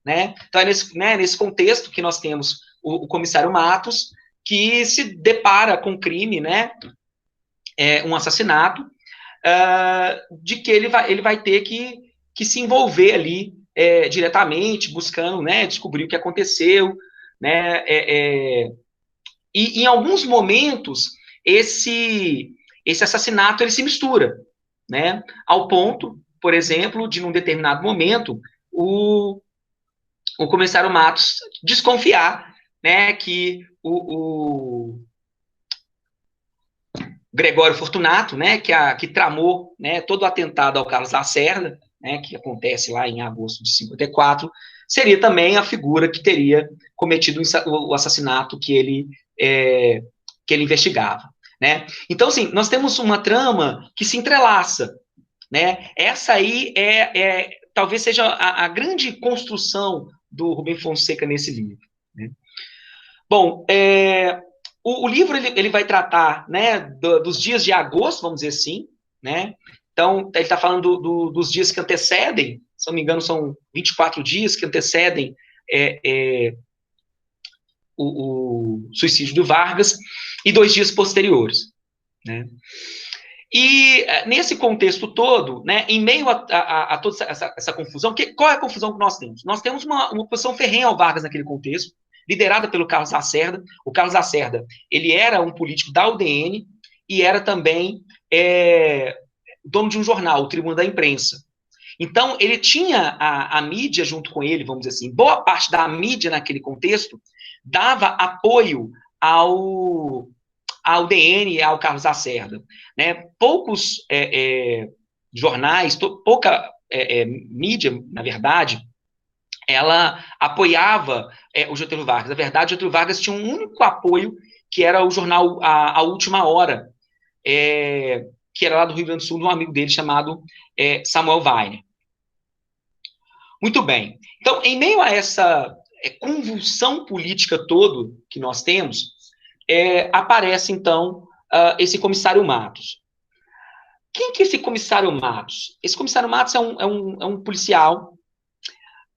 Né? Então, é nesse contexto que nós temos o comissário Matos, que se depara com um crime, né? Um assassinato, de que ele vai ter que se envolver ali diretamente, buscando, né, descobrir o que aconteceu, né? E em alguns momentos esse assassinato ele se mistura, né? Ao ponto, por exemplo, de num determinado momento o comissário Matos desconfiar, né, que o Gregório Fortunato, né, que tramou, né, todo o atentado ao Carlos Lacerda, né, que acontece lá em agosto de 54, seria também a figura que teria cometido o assassinato que ele investigava. Né? Então, assim, nós temos uma trama que se entrelaça. Né? Essa aí talvez seja a grande construção do Rubem Fonseca nesse livro. Né? Bom, o livro ele vai tratar, né, dos dias de agosto, vamos dizer assim, né? Então, ele está falando dos dias que antecedem, se não me engano, são 24 dias que antecedem o suicídio do Vargas, e 2 dias posteriores. Né? E nesse contexto todo, né, em meio a toda essa confusão, qual é a confusão que nós temos? Nós temos uma oposição ferrenha ao Vargas naquele contexto, liderada pelo Carlos Lacerda. O Carlos Lacerda, ele era um político da UDN e era também dono de um jornal, o Tribuna da Imprensa. Então, ele tinha a mídia junto com ele, vamos dizer assim. Boa parte da mídia naquele contexto dava apoio ao DN e ao Carlos Lacerda. Né? Poucos jornais, pouca mídia, na verdade, ela apoiava o Getúlio Vargas. Na verdade, o Getúlio Vargas tinha um único apoio, que era o jornal A Última Hora, que era lá do Rio Grande do Sul, de um amigo dele chamado Samuel Weiner. Muito bem. Então, em meio a essa convulsão política toda que nós temos, aparece, então, esse comissário Matos. Quem que é esse comissário Matos? Esse comissário Matos é um policial,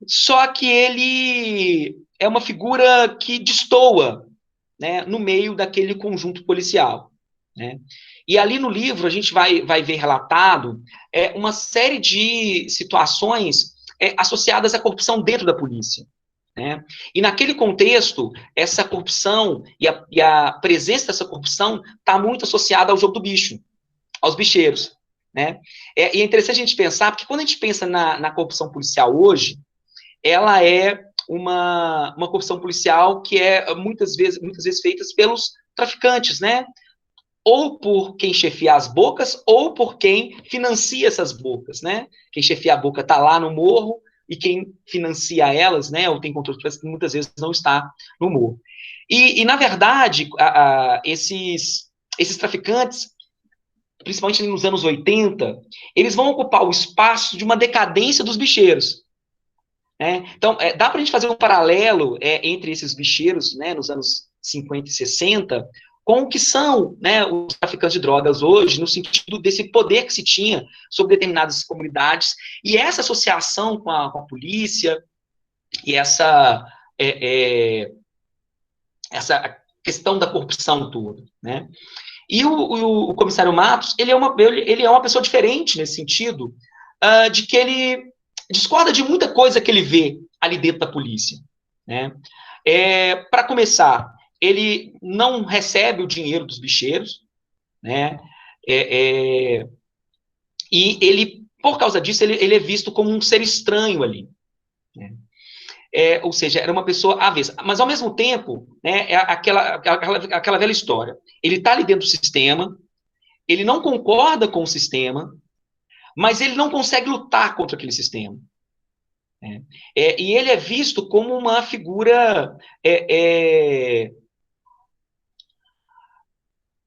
só que ele é uma figura que destoa, né, no meio daquele conjunto policial. Né? E ali no livro a gente vai ver relatado uma série de situações associadas à corrupção dentro da polícia. Né? E naquele contexto, essa corrupção e a presença dessa corrupção está muito associada ao jogo do bicho, aos bicheiros. Né? E é interessante a gente pensar, porque quando a gente pensa na corrupção policial hoje, ela é uma corrupção policial que é muitas vezes feita pelos traficantes, né? Ou por quem chefia as bocas, ou por quem financia essas bocas, né? Quem chefia a boca está lá no morro, e quem financia elas, né, ou tem controle, muitas vezes não está no morro. E na verdade, esses traficantes, principalmente nos anos 80, eles vão ocupar o espaço de uma decadência dos bicheiros. Né? Então, dá para a gente fazer um paralelo entre esses bicheiros, né, nos anos 50 e 60, com o que são, né, os traficantes de drogas hoje, no sentido desse poder que se tinha sobre determinadas comunidades, e essa associação com a polícia, e essa questão da corrupção toda. Né? E o comissário Matos, ele é uma pessoa diferente nesse sentido, de que ele discorda de muita coisa que ele vê ali dentro da polícia, né? Para começar, ele não recebe o dinheiro dos bicheiros, né? E ele, por causa disso, ele é visto como um ser estranho ali, né? Ou seja, era uma pessoa avessa. Mas, ao mesmo tempo, né, é aquela velha história. Ele está ali dentro do sistema, ele não concorda com o sistema, mas ele não consegue lutar contra aquele sistema. Né? E ele é visto como uma figura...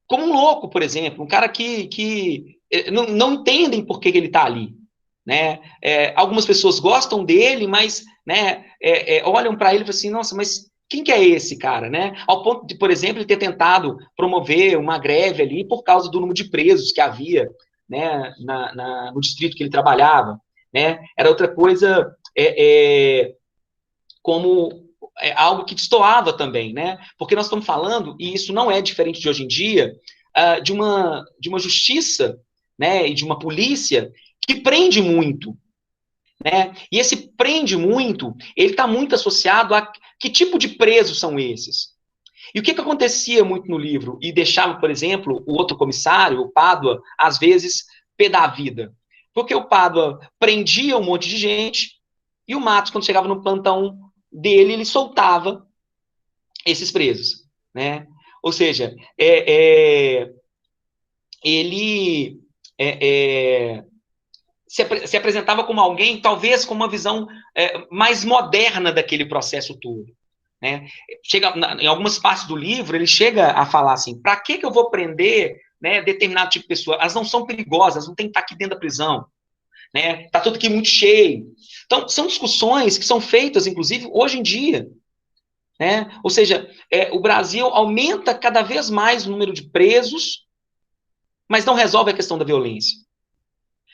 como um louco, por exemplo, um cara que não entendem por que ele está ali. Né? Algumas pessoas gostam dele, mas, né, olham para ele e falam assim, nossa, mas quem que é esse cara? Né? Ao ponto de, por exemplo, ele ter tentado promover uma greve ali por causa do número de presos que havia, né, no distrito que ele trabalhava. Né? Era outra coisa, como algo que destoava também, né? Porque nós estamos falando, e isso não é diferente de hoje em dia, de uma justiça, né, e de uma polícia que prende muito, né? E esse prende muito, ele está muito associado a que tipo de presos são esses. E o que acontecia muito no livro, e deixava, por exemplo, o outro comissário, o Pádua, às vezes, pé da vida. Porque o Pádua prendia um monte de gente, e o Matos, quando chegava no plantão dele, ele soltava esses presos, né? Ou seja, ele se apresentava como alguém, talvez com uma visão mais moderna daquele processo todo. Né? Em algumas partes do livro, ele chega a falar assim, para que eu vou prender, né, determinado tipo de pessoa? Elas não são perigosas, não tem que estar aqui dentro da prisão. Né? Tá tudo aqui muito cheio. Então, são discussões que são feitas, inclusive, hoje em dia. Né? Ou seja, o Brasil aumenta cada vez mais o número de presos, mas não resolve a questão da violência.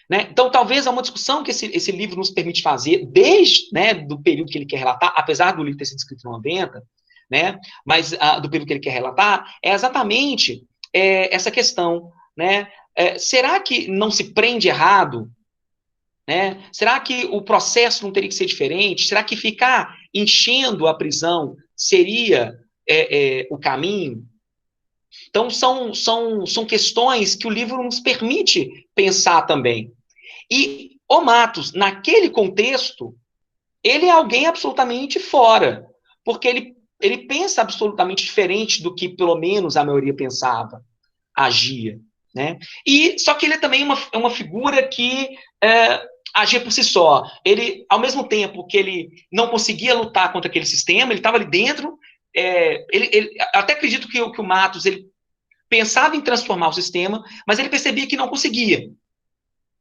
Né? Então, talvez é uma discussão que esse livro nos permite fazer, desde, né, do período que ele quer relatar, apesar do livro ter sido escrito em 90, né, mas do período que ele quer relatar, é exatamente essa questão. Né? Será que não se prende errado? Né? Será que o processo não teria que ser diferente? Será que ficar enchendo a prisão seria o caminho? Então, são questões que o livro nos permite pensar também. E o Matos, naquele contexto, ele é alguém absolutamente fora, porque ele pensa absolutamente diferente do que, pelo menos, a maioria pensava, agia. Né? Só que ele é também uma figura que agia por si só. Ele, ao mesmo tempo que ele não conseguia lutar contra aquele sistema, ele estava ali dentro. Até acredito que o Matos ele pensava em transformar o sistema, mas ele percebia que não conseguia.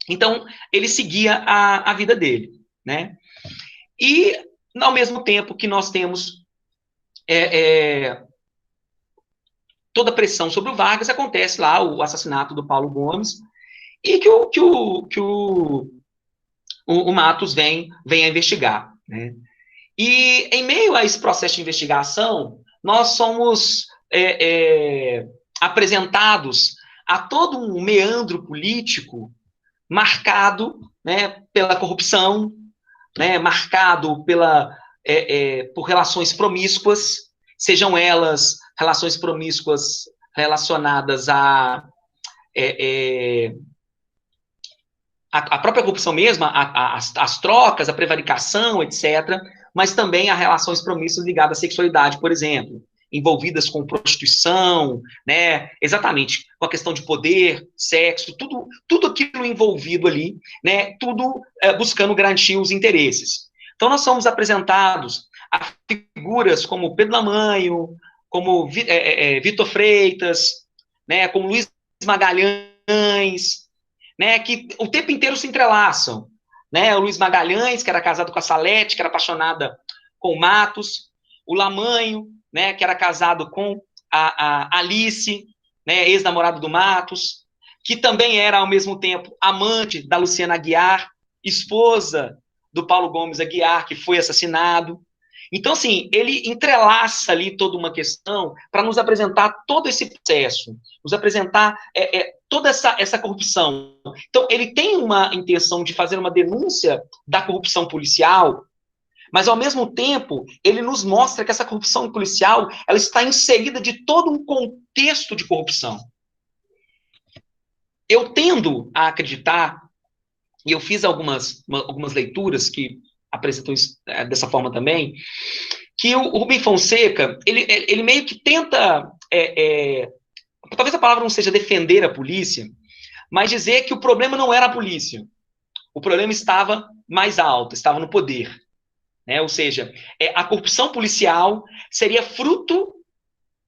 Então, ele seguia a vida dele. Né? E, ao mesmo tempo que nós temos toda a pressão sobre o Vargas, acontece lá o assassinato do Paulo Gomes, e que o Matos vem a investigar. Né? E, em meio a esse processo de investigação, nós somos apresentados a todo um meandro político marcado, né, pela corrupção, né, marcado por relações promíscuas, sejam elas relações promíscuas relacionadas à própria corrupção mesma, as trocas, a prevaricação, etc., mas também a relações promíscuas ligadas à sexualidade, por exemplo, envolvidas com prostituição, né, exatamente, com a questão de poder, sexo, tudo aquilo envolvido ali, né, tudo buscando garantir os interesses. Então, nós somos apresentados a figuras como Pedro Lamanho, como Vitor Freitas, né, como Luiz Magalhães, né, que o tempo inteiro se entrelaçam. Né, o Luiz Magalhães, que era casado com a Salete, que era apaixonada com o Matos, o Lamanho, né, que era casado com a Alice, né, ex-namorado do Matos, que também era, ao mesmo tempo, amante da Luciana Aguiar, esposa do Paulo Gomes Aguiar, que foi assassinado. Então, assim, ele entrelaça ali toda uma questão para nos apresentar todo esse processo, nos apresentar toda essa corrupção. Então, ele tem uma intenção de fazer uma denúncia da corrupção policial, mas, ao mesmo tempo, ele nos mostra que essa corrupção policial ela está inserida de todo um contexto de corrupção. Eu tendo a acreditar, e eu fiz algumas leituras que apresentam isso dessa forma também, que o Rubem Fonseca, ele meio que tenta, talvez a palavra não seja defender a polícia, mas dizer que o problema não era a polícia. O problema estava mais alto, estava no poder. Né? Ou seja, a corrupção policial seria fruto,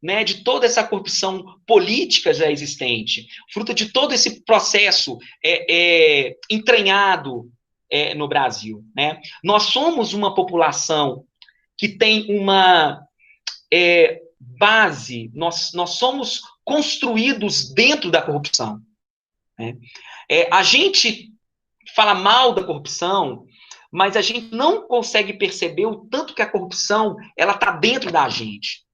né, de toda essa corrupção política já existente, fruto de todo esse processo entranhado no Brasil. Né? Nós somos uma população que tem uma base, nós somos construídos dentro da corrupção. Né? A gente fala mal da corrupção, mas a gente não consegue perceber o tanto que a corrupção ela está dentro da gente.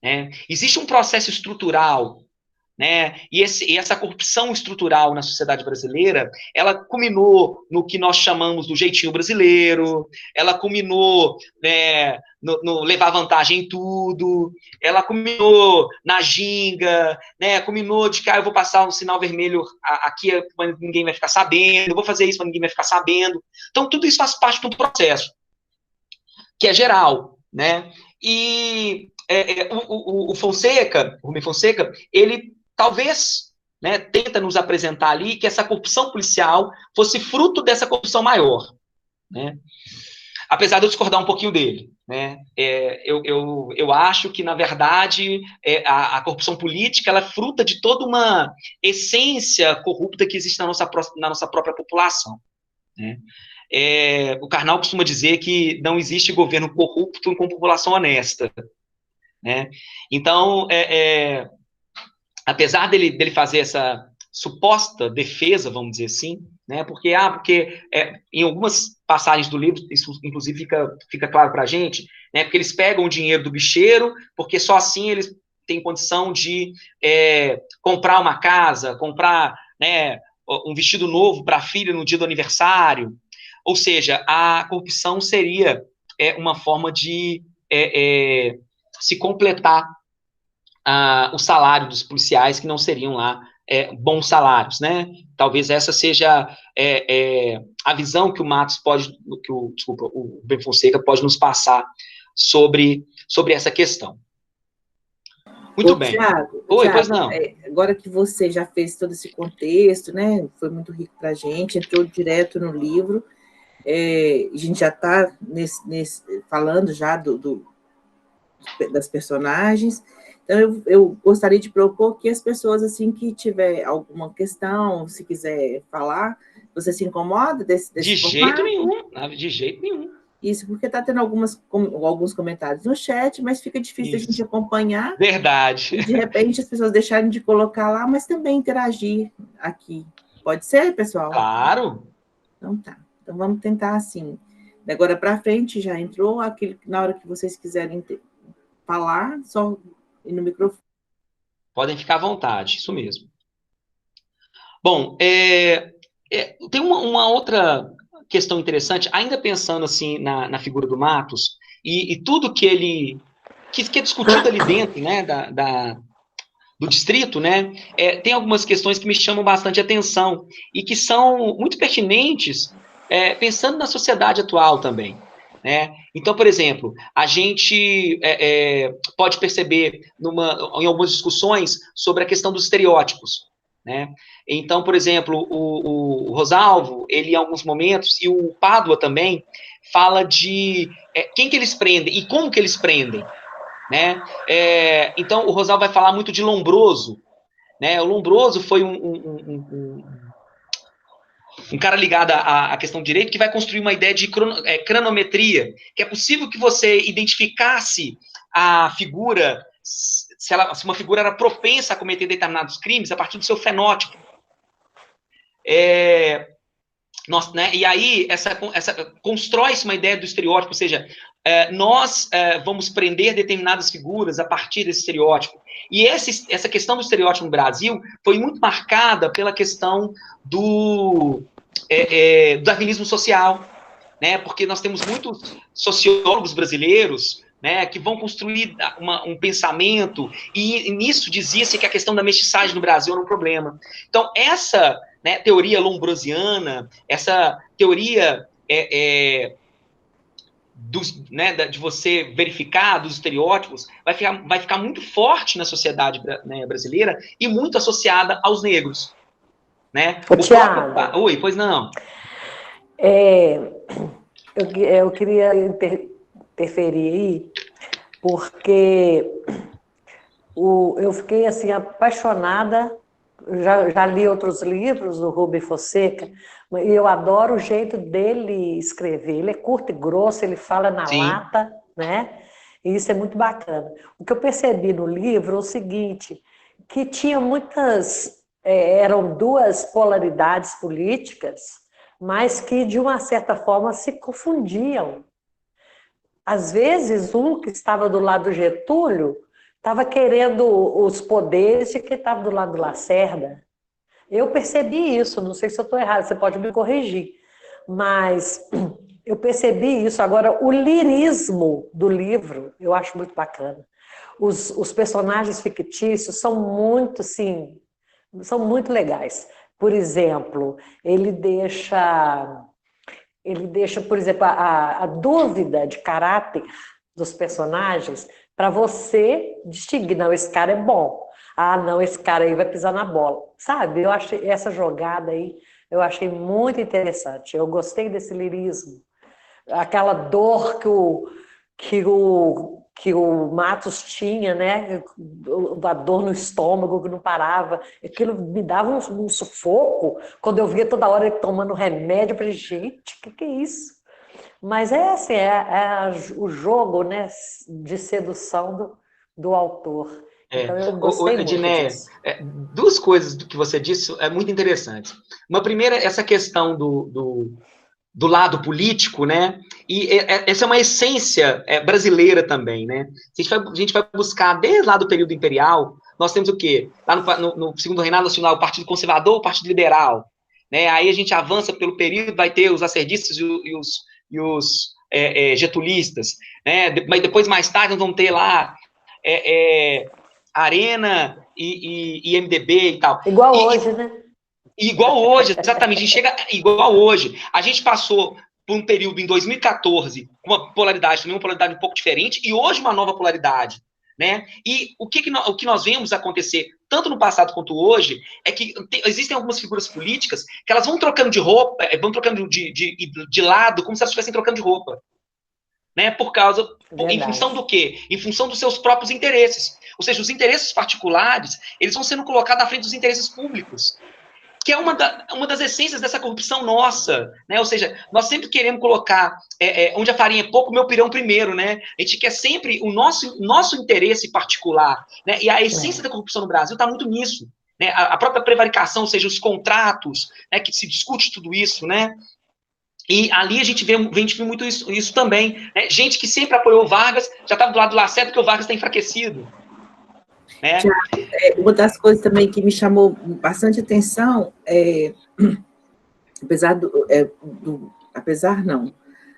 Né? Existe um processo estrutural, né? E essa corrupção estrutural na sociedade brasileira, ela culminou no que nós chamamos do jeitinho brasileiro, ela culminou, né, no levar vantagem em tudo, ela culminou na ginga, né, culminou de que eu vou passar um sinal vermelho aqui, mas ninguém vai ficar sabendo, eu vou fazer isso, mas ninguém vai ficar sabendo. Então, tudo isso faz parte de um processo, que é geral, né? E o Fonseca, o Rubem Fonseca, ele talvez, né, tenta nos apresentar ali que essa corrupção policial fosse fruto dessa corrupção maior, né? Apesar de eu discordar um pouquinho dele, né? Eu acho que, na verdade, a corrupção política ela é fruto de toda uma essência corrupta que existe na nossa própria população, né? O Karnal costuma dizer que não existe governo corrupto com população honesta, né? Então, apesar dele fazer essa suposta defesa, vamos dizer assim, né? Porque em algumas passagens do livro, isso inclusive fica claro para a gente, né? Porque eles pegam o dinheiro do bicheiro, porque só assim eles têm condição de comprar uma casa, comprar, né, um vestido novo para a filha no dia do aniversário. Ou seja, a corrupção seria uma forma de se completar o salário dos policiais, que não seriam lá bons salários, né? Talvez essa seja a visão que o Matos o Rubem Fonseca pode nos passar sobre essa questão. Muito bem. Thiago, Pois não. Agora que você já fez todo esse contexto, né? Foi muito rico para a gente, entrou direto no livro. A gente já está falando já das personagens. Então, eu gostaria de propor que as pessoas, assim, que tiver alguma questão, se quiser falar, você se incomoda desse de formato? Jeito nenhum, de jeito nenhum. Isso, porque está tendo alguns comentários no chat, mas fica difícil a gente acompanhar. Verdade. E, de repente, as pessoas deixarem de colocar lá, mas também interagir aqui. Pode ser, pessoal? Claro. Então, tá. Então, vamos tentar assim. De agora para frente, já entrou. Na hora que vocês quiserem falar, só ir no microfone. Podem ficar à vontade, isso mesmo. Bom, tem uma outra questão interessante, ainda pensando assim na figura do Matos, e tudo que é discutido ali dentro, né, do distrito, né, tem algumas questões que me chamam bastante atenção e que são muito pertinentes, pensando na sociedade atual também. Né? Então, por exemplo, a gente pode perceber em algumas discussões sobre a questão dos estereótipos. Né? Então, por exemplo, o Rosalvo, ele em alguns momentos, e o Pádua também, fala de quem que eles prendem e como que eles prendem. Né? Então, o Rosalvo vai falar muito de Lombroso. Né? O Lombroso foi um cara ligado à questão do direito que vai construir uma ideia de cronometria, que é possível que você identificasse a figura, se uma figura era propensa a cometer determinados crimes a partir do seu fenótipo. Né, e aí constrói-se uma ideia do estereótipo, ou seja, nós vamos prender determinadas figuras a partir desse estereótipo. E essa questão do estereótipo no Brasil foi muito marcada pela questão do darwinismo social, né, porque nós temos muitos sociólogos brasileiros, né, que vão construir um pensamento, e nisso dizia-se que a questão da mestiçagem no Brasil era um problema. Então, essa, né, teoria lombrosiana, essa teoria né, de você verificar dos estereótipos, vai ficar muito forte na sociedade, né, brasileira e muito associada aos negros. Né? Tiago, oi, pois não. Eu queria interferir aí, porque eu fiquei assim apaixonada. Já li outros livros do Rubem Fonseca, e eu adoro o jeito dele escrever. Ele é curto e grosso, ele fala na Sim. lata, né? E isso é muito bacana. O que eu percebi no livro é o seguinte, que tinha eram duas polaridades políticas, mas que, de uma certa forma, se confundiam. Às vezes, um que estava do lado do Getúlio estava querendo os poderes de quem estava do lado do Lacerda. Eu percebi isso, não sei se eu estou errada, você pode me corrigir, mas eu percebi isso. Agora, o lirismo do livro, eu acho muito bacana. Os personagens fictícios são muito, sim, são muito legais. Por exemplo, ele deixa, por exemplo, a dúvida de caráter dos personagens para você distinguir, não, esse cara é bom, ah, não, esse cara aí vai pisar na bola, sabe? Eu achei essa jogada aí, eu achei muito interessante, eu gostei desse lirismo, aquela dor que o Matos tinha, né? A dor no estômago que não parava, aquilo me dava um sufoco quando eu via toda hora ele tomando remédio. Eu falei, gente, o que é isso? Mas é assim, o jogo, né, de sedução do autor. Então eu gostei muito disso. Duas coisas do que você disse é muito interessante. Uma primeira, essa questão do lado político, né? E essa é uma essência brasileira também, né? A gente vai buscar desde lá do período imperial, nós temos o quê? Lá no segundo reinado nacional, o Partido Conservador, o Partido Liberal, né? Aí a gente avança pelo período, vai ter os lacerdistas e os getulistas, né? Mas depois, mais tarde, nós vamos ter lá Arena e MDB e tal. Igual hoje, né? Igual hoje, exatamente. A gente chega igual hoje. A gente passou por um período em 2014, uma polaridade, também uma polaridade um pouco diferente, e hoje uma nova polaridade. Né? E o que nós vemos acontecer, tanto no passado quanto hoje, é que existem algumas figuras políticas que elas vão trocando de roupa, vão trocando de lado, como se elas estivessem trocando de roupa. Né? Em função do quê? Em função dos seus próprios interesses. Ou seja, os interesses particulares, eles vão sendo colocados à frente dos interesses públicos, que é uma das essências dessa corrupção nossa, né? Ou seja, nós sempre queremos colocar onde a farinha é pouco, o meu pirão primeiro, né? A gente quer sempre o nosso interesse particular, né? E a essência da corrupção no Brasil está muito nisso, né? A própria prevaricação, ou seja, os contratos, né? Que se discute tudo isso, né? E ali a gente vê muito isso também, né? Gente que sempre apoiou o Vargas, já estava do lado do Lacerda porque o Vargas está enfraquecido. Né? Uma das coisas também que me chamou bastante atenção, apesar não,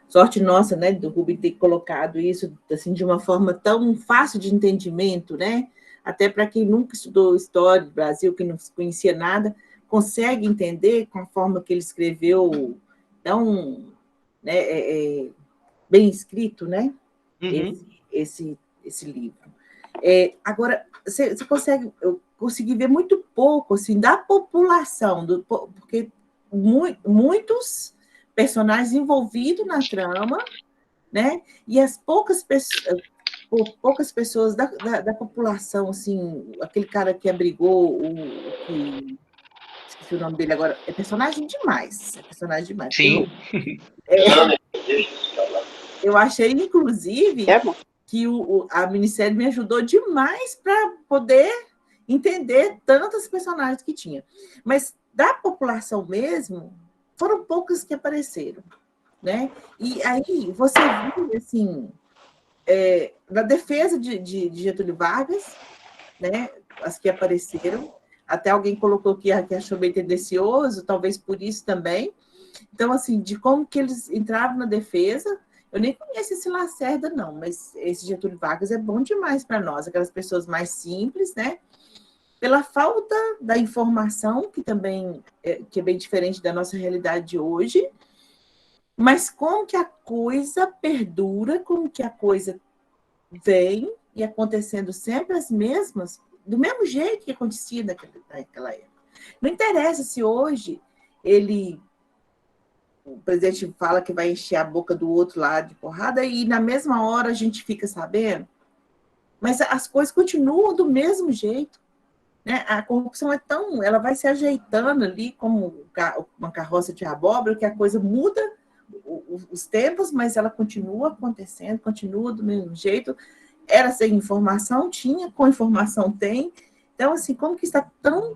sorte nossa, né, do Rubem ter colocado isso assim, de uma forma tão fácil de entendimento, né, até para quem nunca estudou história do Brasil, que não conhecia nada, consegue entender com a forma que ele escreveu, tão, né, bem escrito, né, esse livro. Agora, eu consegui ver muito pouco assim, da população, porque muitos personagens envolvidos na trama, né? E as poucas pessoas da população, assim, aquele cara que abrigou esqueci o nome dele agora, é personagem demais. Sim. Eu achei, inclusive, que a minissérie me ajudou demais para poder entender tantos personagens que tinha. Mas da população mesmo, foram poucas que apareceram, né? E aí você viu, assim, na defesa de Getúlio Vargas, né, as que apareceram, até alguém colocou que achou bem tendencioso, talvez por isso também. Então, assim, de como que eles entravam na defesa, eu nem conheço esse Lacerda, não, mas esse Getúlio Vargas é bom demais para nós, aquelas pessoas mais simples, né? Pela falta da informação, que também que é bem diferente da nossa realidade de hoje, mas como que a coisa perdura, como que a coisa vem e acontecendo sempre as mesmas, do mesmo jeito que acontecia naquela época. Não interessa se hoje o presidente fala que vai encher a boca do outro lá de porrada e na mesma hora a gente fica sabendo, mas as coisas continuam do mesmo jeito, né? A corrupção ela vai se ajeitando ali como uma carroça de abóbora, que a coisa muda os tempos, mas ela continua acontecendo, continua do mesmo jeito. Era sem informação, tinha, com informação tem. Então, assim, como que está tão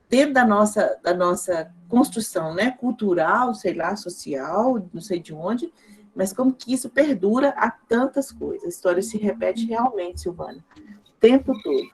dentro da nossa construção, né, cultural, sei lá, social, não sei de onde, mas como que isso perdura a tantas coisas. A história se repete realmente, Silvana, o tempo todo.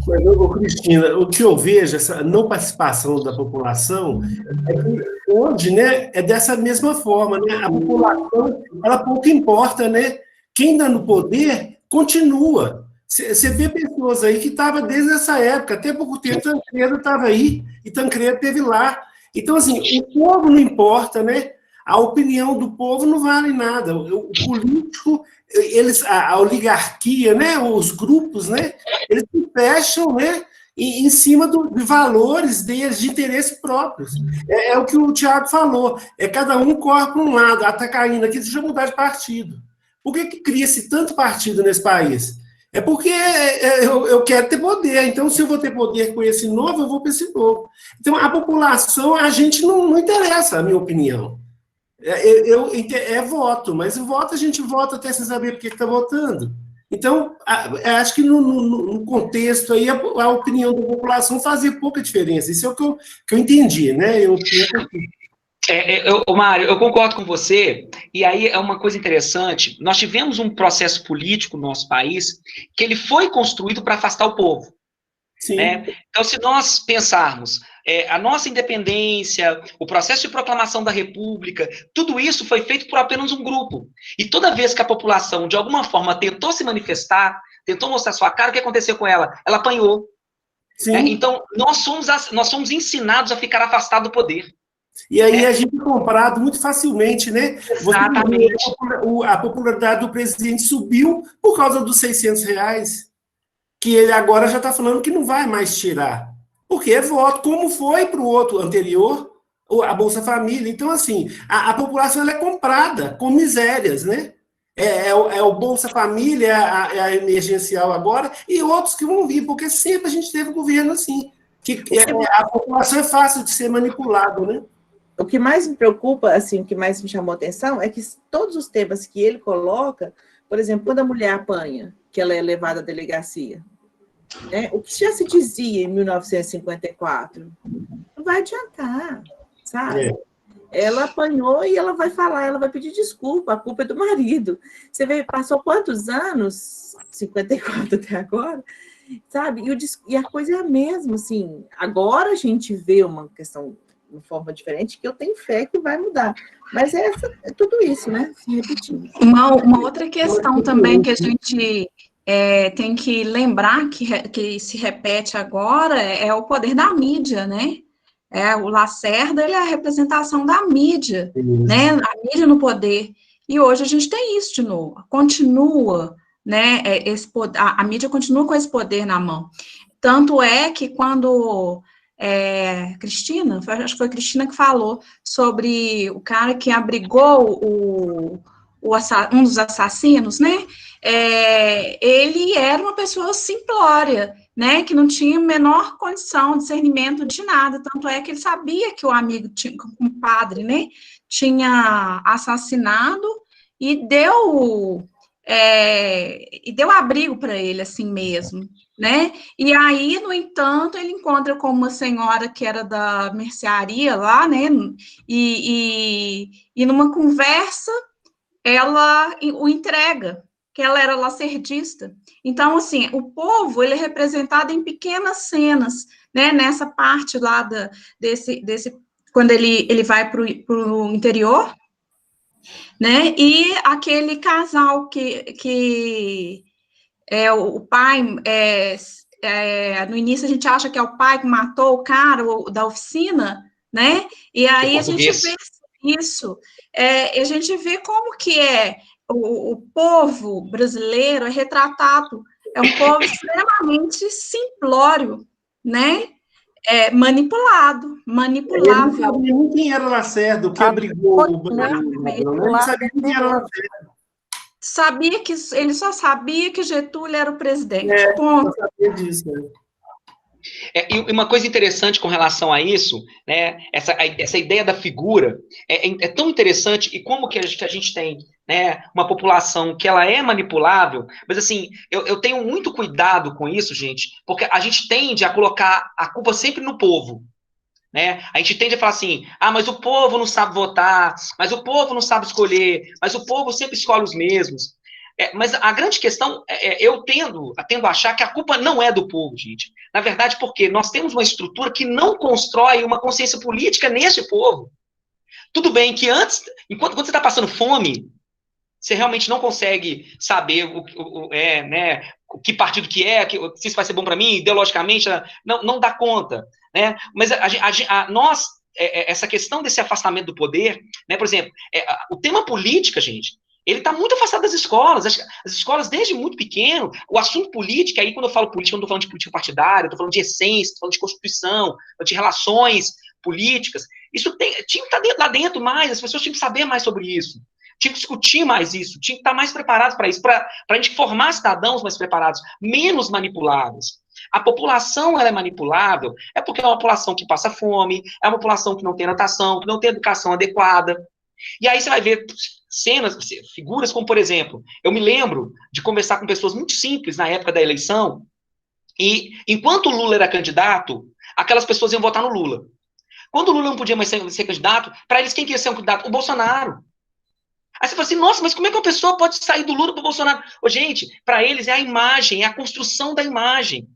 Mas, Cristina, o que eu vejo, essa não participação da população, é que hoje, né, é dessa mesma forma, né? A população, ela pouco importa, né? Quem está no poder continua. Você vê pessoas aí que estavam desde essa época, até pouco tempo Tancredo estava aí, e Tancredo esteve lá. Então, assim, o povo não importa, né? A opinião do povo não vale nada. O político, a oligarquia, né? Os grupos, né? Eles se fecham, né? Em cima de valores deles, de interesses próprios. É o que o Tiago falou. Cada um corre para um lado. Está caindo aqui, deixa eu mudar de partido. Por que cria-se tanto partido nesse país? É porque eu quero ter poder. Então, se eu vou ter poder com esse novo, eu vou para esse novo. Então, a população, a gente não interessa, a minha opinião. Voto, mas o voto a gente vota até sem saber por que está votando. Então, acho que no contexto aí, a opinião da população fazia pouca diferença. Isso é o que eu entendi, né? Mário, eu concordo com você, e aí é uma coisa interessante, nós tivemos um processo político no nosso país que ele foi construído para afastar o povo. Sim. Né? Então, se nós pensarmos a nossa independência, o processo de proclamação da República, tudo isso foi feito por apenas um grupo. E toda vez que a população, de alguma forma, tentou se manifestar, tentou mostrar sua cara, o que aconteceu com ela? Ela apanhou. Né? Então, nós somos ensinados a ficar afastados do poder. E aí a gente é comprado muito facilmente, né? Exatamente. A popularidade do presidente subiu por causa dos R$600, que ele agora já está falando que não vai mais tirar. Porque é voto, como foi para o outro anterior, a Bolsa Família. Então, assim, a população ela é comprada com misérias, né? O Bolsa Família, a emergencial agora, e outros que vão vir, porque sempre a gente teve um governo assim. A população é fácil de ser manipulada, né? O que mais me preocupa, assim, o que mais me chamou a atenção é que todos os temas que ele coloca, por exemplo, quando a mulher apanha, que ela é levada à delegacia, né? O que já se dizia em 1954, não vai adiantar, sabe? Ela apanhou e ela vai falar, ela vai pedir desculpa, a culpa é do marido. Você vê, passou quantos anos? 54 até agora, sabe? E a coisa é a mesma, assim, agora a gente vê uma questão de forma diferente, que eu tenho fé que vai mudar. Mas é tudo isso, né? Se repetindo. Uma outra questão também que a gente tem que lembrar que se repete agora é o poder da mídia, né? O Lacerda, ele é a representação da mídia, né? A mídia no poder. E hoje a gente tem isso de novo. Continua, né? A mídia continua com esse poder na mão. Tanto é que quando Cristina, acho que foi a Cristina que falou sobre o cara que abrigou um dos assassinos, né? Ele era uma pessoa simplória, né? Que não tinha a menor condição, discernimento de nada. Tanto é que ele sabia que o amigo, um padre, né? Tinha assassinado e deu abrigo para ele, assim mesmo. né? E aí, no entanto, ele encontra com uma senhora que era da mercearia lá, né? E numa conversa, ela o entrega, que ela era lacerdista. Então, assim, o povo, ele é representado em pequenas cenas, né? Nessa parte lá desse quando ele vai para o interior, né? E aquele casal que o pai, no início a gente acha que é o pai que matou o cara da oficina, né? E aí a gente vê isso, a gente vê como que o povo brasileiro é retratado, é um povo extremamente simplório, né? Manipulável. Ele não sabia nem quem era Lacerda, o que abrigou o ladrão, né? Ele não sabia quem era Lacerda. Ele só sabia que Getúlio era o presidente. Ponto. Só sabia disso, né? E uma coisa interessante com relação a isso, né, essa ideia da figura é tão interessante, e como que a gente tem, né, uma população que ela é manipulável, mas assim, eu tenho muito cuidado com isso, gente, porque a gente tende a colocar a culpa sempre no povo, né? A gente tende a falar assim, mas o povo não sabe votar, mas o povo não sabe escolher, mas o povo sempre escolhe os mesmos. Mas a grande questão, eu tendo a achar que a culpa não é do povo, gente. Na verdade, porque nós temos uma estrutura que não constrói uma consciência política nesse povo. Tudo bem que antes, quando você está passando fome, você realmente não consegue saber né, que partido que se isso vai ser bom para mim, ideologicamente, não dá conta. Né? Mas nós, essa questão desse afastamento do poder, né, por exemplo, o tema política, gente, ele está muito afastado das escolas. As escolas, desde muito pequeno, o assunto política, aí quando eu falo política, eu não estou falando de política partidária, eu estou falando de essência, estou falando de constituição, de relações políticas. Isso tinha que estar lá dentro mais, as pessoas tinham que saber mais sobre isso, tinha que discutir mais isso, tinha que estar mais preparados para isso, para a gente formar cidadãos mais preparados, menos manipuláveis. A população ela é manipulável, porque é uma população que passa fome, é uma população que não tem natação, que não tem educação adequada. E aí você vai ver cenas, figuras como, por exemplo, eu me lembro de conversar com pessoas muito simples na época da eleição, e enquanto o Lula era candidato, aquelas pessoas iam votar no Lula. Quando o Lula não podia mais ser candidato, para eles quem queria ser um candidato? O Bolsonaro. Aí você fala assim, nossa, mas como é que uma pessoa pode sair do Lula para o Bolsonaro? Gente, para eles é a imagem, é a construção da imagem.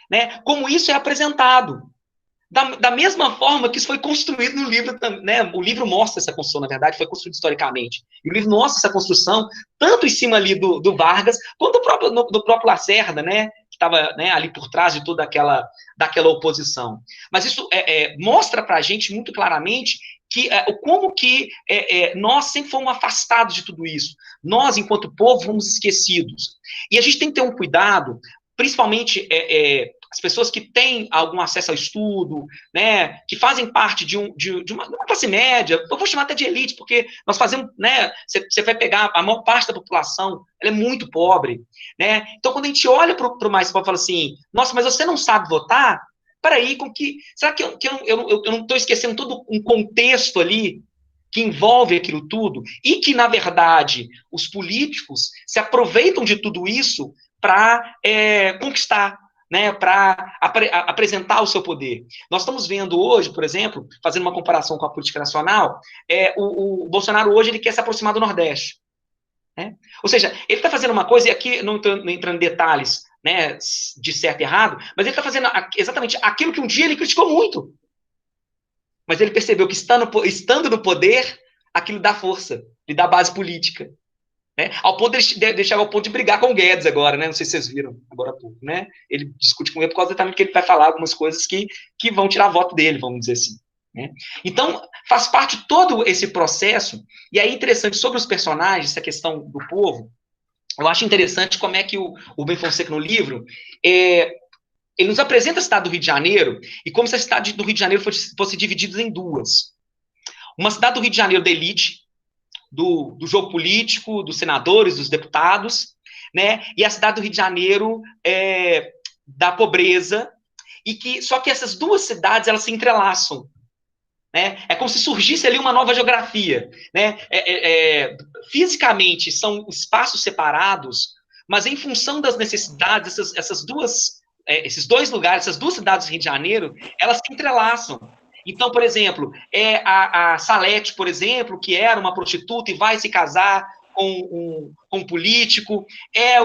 Né? Como isso é apresentado. Da mesma forma que isso foi construído no livro, né? O livro mostra essa construção, na verdade, foi construído historicamente. E o livro mostra essa construção, tanto em cima ali do Vargas, quanto do próprio Lacerda, né? Que estava, né, ali por trás de toda daquela oposição. Mas isso mostra para a gente muito claramente como que nós sempre fomos afastados de tudo isso. Nós, enquanto povo, fomos esquecidos. E a gente tem que ter um cuidado, principalmente as pessoas que têm algum acesso ao estudo, né, que fazem parte de uma classe média, eu vou chamar até de elite, porque nós fazemos, né, você vai pegar a maior parte da população, ela é muito pobre, né, então quando a gente olha para o mais pobre e fala assim, nossa, mas você não sabe votar? Peraí, será que eu não estou esquecendo todo um contexto ali que envolve aquilo tudo, e que, na verdade, os políticos se aproveitam de tudo isso para conquistar, né, para apresentar o seu poder. Nós estamos vendo hoje, por exemplo, fazendo uma comparação com a política nacional, o Bolsonaro hoje ele quer se aproximar do Nordeste. Né? Ou seja, ele está fazendo uma coisa, e aqui não entrando em detalhes, né, de certo e errado, mas ele está fazendo exatamente aquilo que um dia ele criticou muito. Mas ele percebeu que estando no poder, aquilo dá força, lhe dá base política. Né? Ao ponto de chegar ao ponto de brigar com o Guedes agora, né? Não sei se vocês viram agora há pouco, né? Ele discute com ele por causa exatamente que ele vai falar algumas coisas que vão tirar voto dele, vamos dizer assim. Né? Então, faz parte de todo esse processo, e aí interessante sobre os personagens, essa questão do povo, eu acho interessante como é que o Rubem Fonseca no livro, ele nos apresenta a cidade do Rio de Janeiro, e como se a cidade do Rio de Janeiro fosse dividida em duas. Uma cidade do Rio de Janeiro da elite, do jogo político, dos senadores, dos deputados, né? E a cidade do Rio de Janeiro da pobreza, só que essas duas cidades elas se entrelaçam. Né? É como se surgisse ali uma nova geografia. Né? Fisicamente são espaços separados, mas em função das necessidades, esses dois lugares, essas duas cidades do Rio de Janeiro, elas se entrelaçam. Então, por exemplo, a Salete, por exemplo, que era uma prostituta e vai se casar com um político,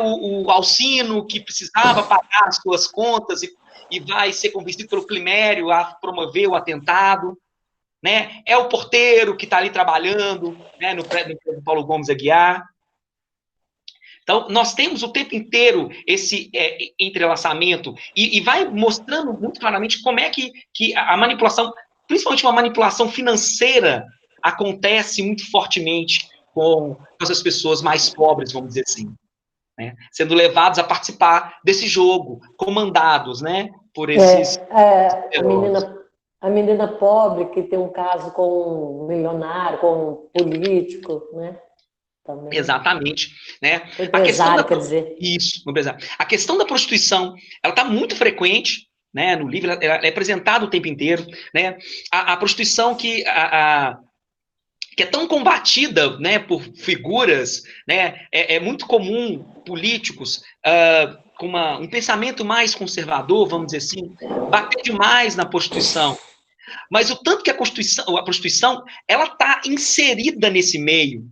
o Alcino, que precisava pagar as suas contas e vai ser convencido pelo Climério a promover o atentado, né? É o porteiro que está ali trabalhando, né, no prédio do Paulo Gomes Aguiar. Então, nós temos o tempo inteiro esse entrelaçamento e vai mostrando muito claramente como é que a manipulação, principalmente uma manipulação financeira, acontece muito fortemente com essas pessoas mais pobres, vamos dizer assim, né? Sendo levados a participar desse jogo, comandados, né, por esses... A menina pobre que tem um caso com um milionário, com um político, né? Também. Exatamente, né? O empresário, quer dizer. Isso, o empresário. A questão da prostituição, ela está muito frequente, né? No livro, ela é apresentada o tempo inteiro, né? A prostituição que é tão combatida, né, por figuras, né? É muito comum políticos com um pensamento mais conservador, vamos dizer assim, bater demais na prostituição. Mas o tanto que a prostituição ela está inserida nesse meio,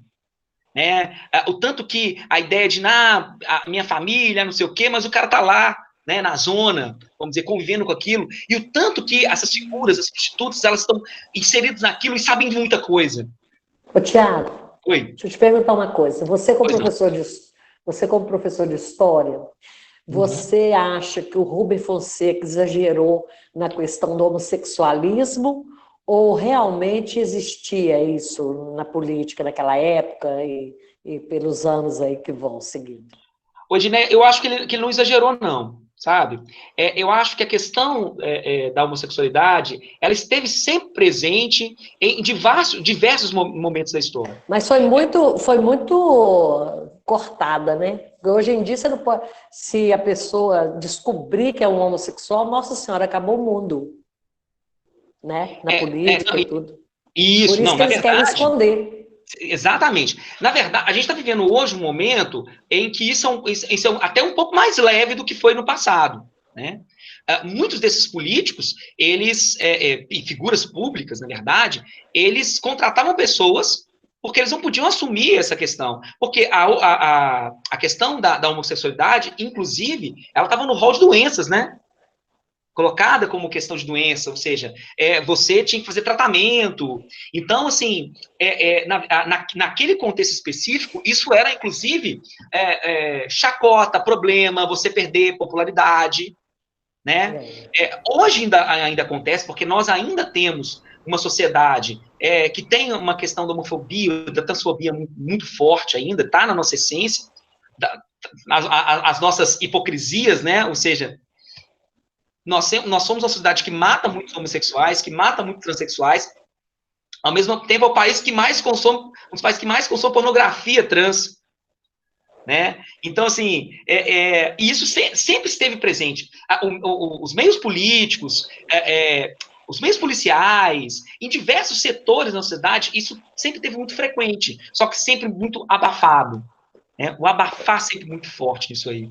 né? O tanto que a ideia de a minha família, não sei o quê, mas o cara está lá, né, na zona, vamos dizer, convivendo com aquilo, e o tanto que essas figuras, as prostitutas, elas estão inseridas naquilo e sabem de muita coisa. Ô, Tiago, Oi. Deixa eu te perguntar uma coisa. Você, como professor de história, você acha que o Rubem Fonseca exagerou na questão do homossexualismo ou realmente existia isso na política naquela época e pelos anos aí que vão seguindo? Ô, Diné, eu acho que ele não exagerou, não, sabe? Eu acho que a questão da homossexualidade, ela esteve sempre presente em diversos momentos da história. Mas foi muito cortada, né? Hoje em dia, você não pode... Se a pessoa descobrir que é um homossexual, Nossa Senhora, acabou o mundo. Né? Na política e tudo. Isso, por isso que eles querem esconder. Exatamente. Na verdade, a gente está vivendo hoje um momento em que isso é até um pouco mais leve do que foi no passado, né? Muitos desses políticos, eles, e figuras públicas, na verdade, eles contratavam pessoas porque eles não podiam assumir essa questão. Porque a questão da homossexualidade, inclusive, ela estava no rol de doenças, né? Colocada como questão de doença, ou seja, você tinha que fazer tratamento. Então, assim, naquele contexto específico, isso era, inclusive, chacota, problema, você perder popularidade, né? Hoje ainda acontece, porque nós ainda temos uma sociedade que tem uma questão da homofobia, da transfobia muito forte ainda, está na nossa essência, as nossas hipocrisias, né? Ou seja, nós somos uma sociedade que mata muitos homossexuais, que mata muitos transexuais, ao mesmo tempo é o país que mais consome, um dos países que mais consome pornografia trans, né? Então, assim, isso sempre esteve presente. Os meios políticos, os meios policiais, em diversos setores da sociedade, isso sempre teve muito frequente, só que sempre muito abafado, né? O abafar sempre muito forte nisso aí.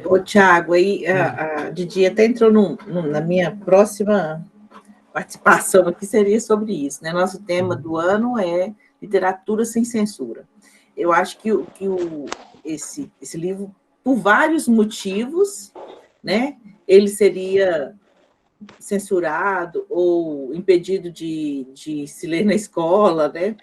Ô, Tiago, aí a Didi até entrou na minha próxima participação aqui, seria sobre isso, né? Nosso tema do ano é literatura sem censura. Eu acho que esse livro, por vários motivos, né, ele seria censurado ou impedido de se ler na escola, né,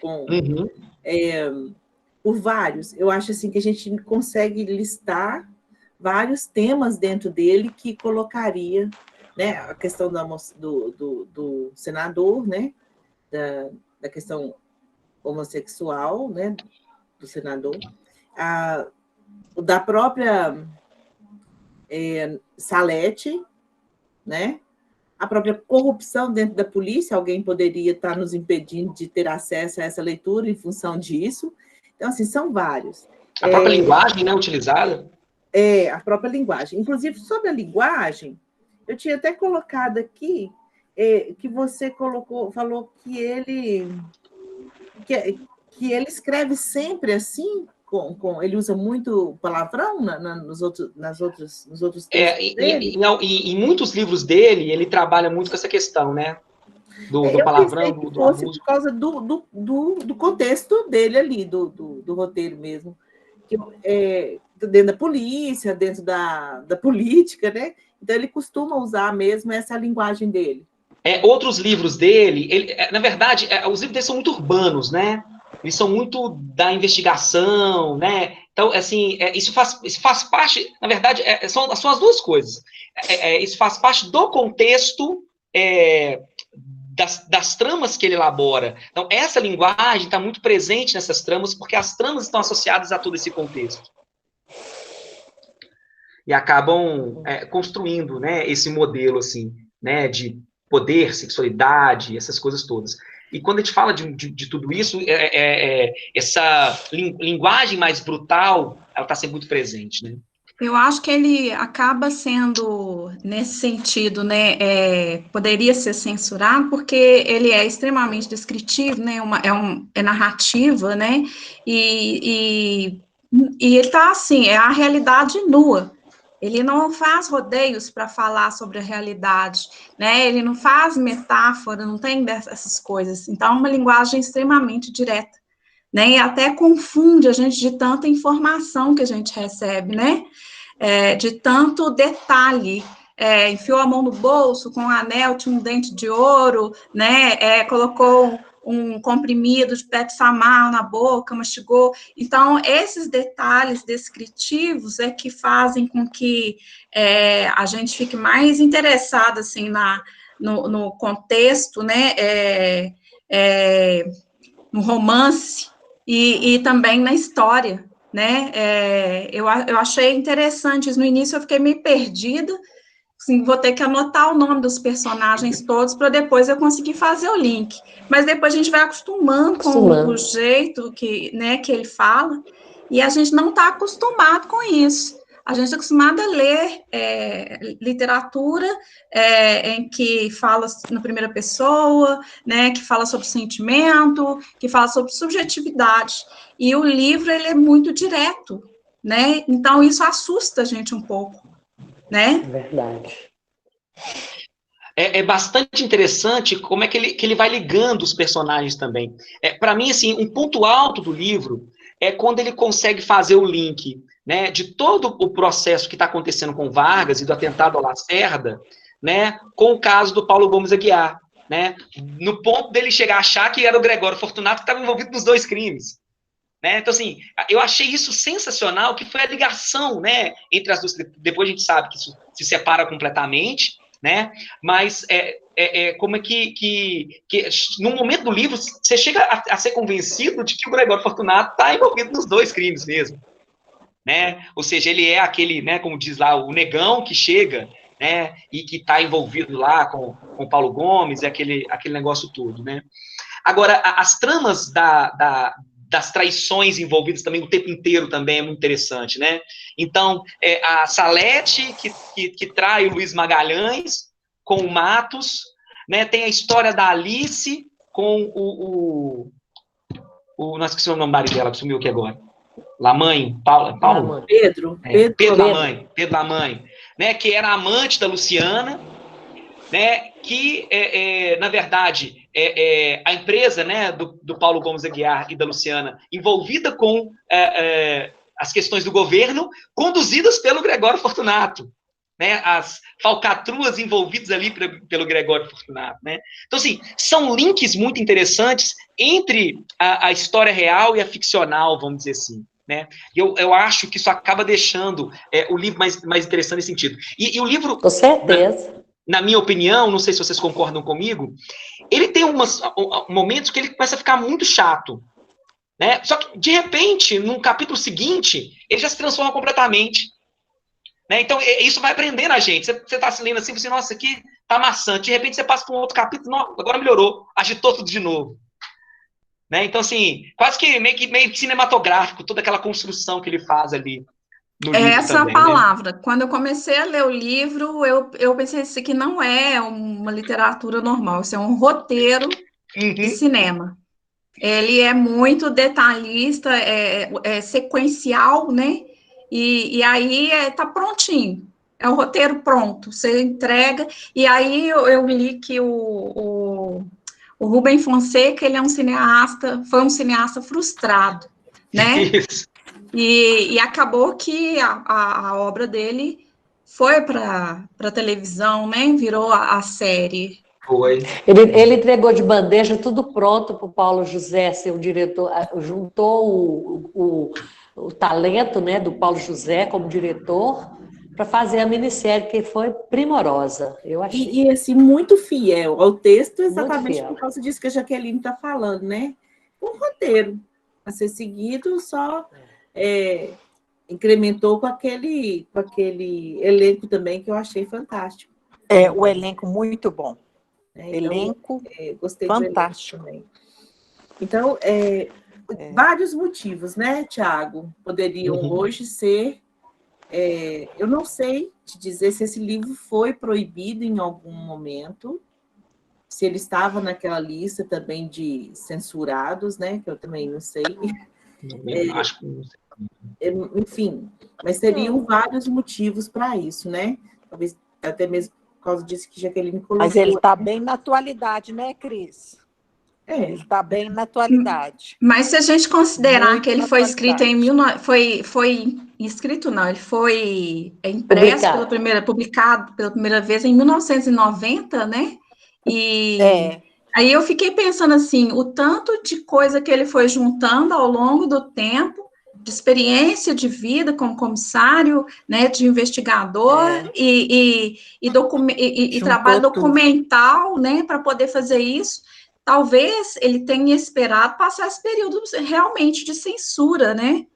por vários. Eu acho assim que a gente consegue listar vários temas dentro dele que colocaria, né, a questão do senador, né, da questão homossexual, né, do senador, da própria Salete, né, a própria corrupção dentro da polícia, alguém poderia estar nos impedindo de ter acesso a essa leitura em função disso. Então, assim, são vários. A própria linguagem, né, utilizada? A própria linguagem. Inclusive, sobre a linguagem, eu tinha até colocado aqui que você falou que ele escreve sempre assim, ele usa muito palavrão nos outros textos dele? Em muitos livros dele, ele trabalha muito com essa questão, né? Do palavrão, do abuso. Por causa do contexto dele ali, do roteiro mesmo. Dentro da polícia, dentro da política, né? Então, ele costuma usar mesmo essa linguagem dele. Outros livros dele, na verdade, os livros dele são muito urbanos, né? Eles são muito da investigação, né? Então, assim, isso faz parte, na verdade, são as duas coisas. Isso faz parte do contexto das tramas que ele elabora. Então, essa linguagem está muito presente nessas tramas, porque as tramas estão associadas a todo esse contexto. E acabam construindo, né, esse modelo, assim, né, de poder, sexualidade, essas coisas todas. E quando a gente fala de tudo isso, essa linguagem mais brutal, ela está sempre muito presente, né? Eu acho que ele acaba sendo, nesse sentido, né, poderia ser censurado, porque ele é extremamente descritivo, né, é narrativa, né, e ele está assim, é a realidade nua. Ele não faz rodeios para falar sobre a realidade, né, ele não faz metáfora, não tem essas coisas. Então, é uma linguagem extremamente direta, né, e até confunde a gente de tanta informação que a gente recebe, né, de tanto detalhe, enfiou a mão no bolso com um anel, tinha um dente de ouro, né, colocou um comprimido de Pepsamal na boca, mastigou. Então, esses detalhes descritivos que fazem com que a gente fique mais interessado, assim, no contexto, né, no romance e também na história, né? Eu achei interessante isso. No início eu fiquei meio perdida, assim, vou ter que anotar o nome dos personagens todos para depois eu conseguir fazer o link. Mas depois a gente vai acostumando com o jeito que ele fala, e a gente não está acostumado com isso. A gente está acostumado a ler literatura em que fala na primeira pessoa, né, que fala sobre sentimento, que fala sobre subjetividade. E o livro, ele é muito direto, né? Então, isso assusta a gente um pouco, né? Verdade. É bastante interessante como é que ele vai ligando os personagens também. Para mim, assim, um ponto alto do livro é quando ele consegue fazer o link, né, de todo o processo que está acontecendo com Vargas e do atentado ao Lacerda, né, com o caso do Paulo Gomes Aguiar, né, no ponto dele chegar a achar que era o Gregório Fortunato que estava envolvido nos dois crimes. Né? Então, assim, eu achei isso sensacional, que foi a ligação, né, entre as duas. Depois a gente sabe que isso se separa completamente, né? Mas como é que num momento do livro você chega a ser convencido de que o Gregório Fortunato está envolvido nos dois crimes mesmo, né? Ou seja, ele é aquele, né, como diz lá, o negão que chega, né, e que está envolvido lá com o Paulo Gomes e aquele negócio todo, né? Agora, as tramas das traições envolvidas também o tempo inteiro também é muito interessante, né? Então, a Salete, que trai o Luiz Magalhães com o Matos, né? Tem a história da Alice com não esqueci o nome da dela, que sumiu aqui agora. Lamãe, Paulo? Pedro Lamãe, né? Que era amante da Luciana, né? Que, na verdade, a empresa, né, do Paulo Gomes Aguiar e da Luciana, envolvida com as questões do governo, conduzidas pelo Gregório Fortunato, né, as falcatruas envolvidas ali pelo Gregório Fortunato, né? Então, assim, são links muito interessantes entre a história real e a ficcional, vamos dizer assim, né? Eu acho que isso acaba deixando o livro mais interessante nesse sentido. E o livro... Com certeza. Na minha opinião, não sei se vocês concordam comigo, ele tem momentos que ele começa a ficar muito chato, né? Só que, de repente, no capítulo seguinte, ele já se transforma completamente, né? Então, isso vai aprendendo a gente. Você está se lendo assim, você, nossa, aqui tá maçante. De repente, você passa para um outro capítulo, não, agora melhorou, agitou tudo de novo. Né? Então, assim, quase que meio que cinematográfico, toda aquela construção que ele faz ali. Essa também, palavra, né? Quando eu comecei a ler o livro, eu pensei assim, que não é uma literatura normal, isso é um roteiro de cinema, Ele é muito detalhista, é sequencial, né? E aí tá prontinho. É o roteiro pronto, você entrega. E aí eu li que o Rubem Fonseca, ele é um cineasta, foi um cineasta frustrado, né? Isso. E acabou que a obra dele foi para a televisão, né? Virou a série. Foi. Ele entregou de bandeja tudo pronto para o Paulo José ser o diretor, juntou o talento, né, do Paulo José como diretor para fazer a minissérie, que foi primorosa, eu achei. E assim, muito fiel ao texto, exatamente fiel. por causa disso que a Jaqueline está falando, né? Um roteiro a ser seguido, só incrementou com aquele elenco também, que eu achei fantástico. O elenco muito bom. Então, Elenco gostei fantástico. do elenco também. Então, vários motivos, né, Tiago, poderiam hoje ser... eu não sei te dizer se esse livro foi proibido em algum momento, se ele estava naquela lista também de censurados, né, que eu também não sei. Acho que não sei. Enfim, mas teriam vários motivos para isso, né? Talvez até mesmo por causa disso que Jaqueline colocou. Mas ele está bem na atualidade, né, Cris? Ele está bem na atualidade. Mas se a gente considerar Muito que ele na foi escrito atualidade. foi escrito não, ele foi impresso publicado pela primeira vez em 1990, né? E aí eu fiquei pensando assim, o tanto de coisa que ele foi juntando ao longo do tempo, de experiência de vida como comissário, né, de investigador e trabalho documental, né, para poder fazer isso. Talvez ele tenha esperado passar esse período realmente de censura, né?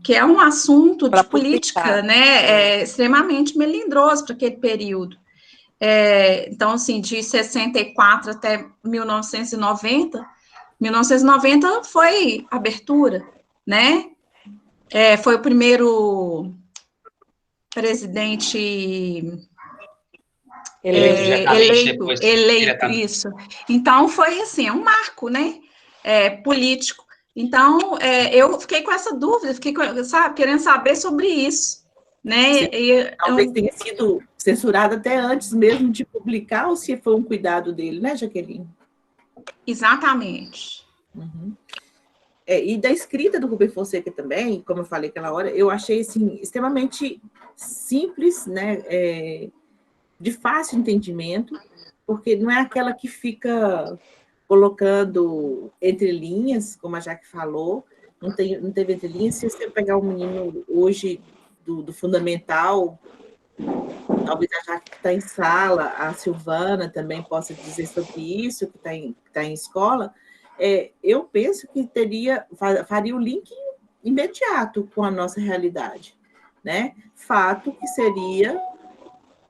Que é um assunto de política, né? Extremamente melindroso para aquele período. Então, assim, de 64 até 1990, 1990 foi abertura, né? Foi o primeiro presidente eleito, isso. Então, foi assim, um marco, né, político. Então, eu fiquei com essa dúvida, querendo saber sobre isso, né. Talvez tenha sido censurado até antes mesmo de publicar, ou se foi um cuidado dele, né, Jaqueline? Exatamente. Uhum. E da escrita do Rubem Fonseca também, como eu falei aquela hora, eu achei assim, extremamente simples, né, de fácil entendimento, porque não é aquela que fica colocando entre linhas, como a Jaque falou, não teve entre linhas. Se você pegar um menino hoje do fundamental, talvez a Jaque que está em sala, a Silvana também possa dizer sobre isso, que está em escola, eu penso que faria o link imediato com a nossa realidade, né? Fato que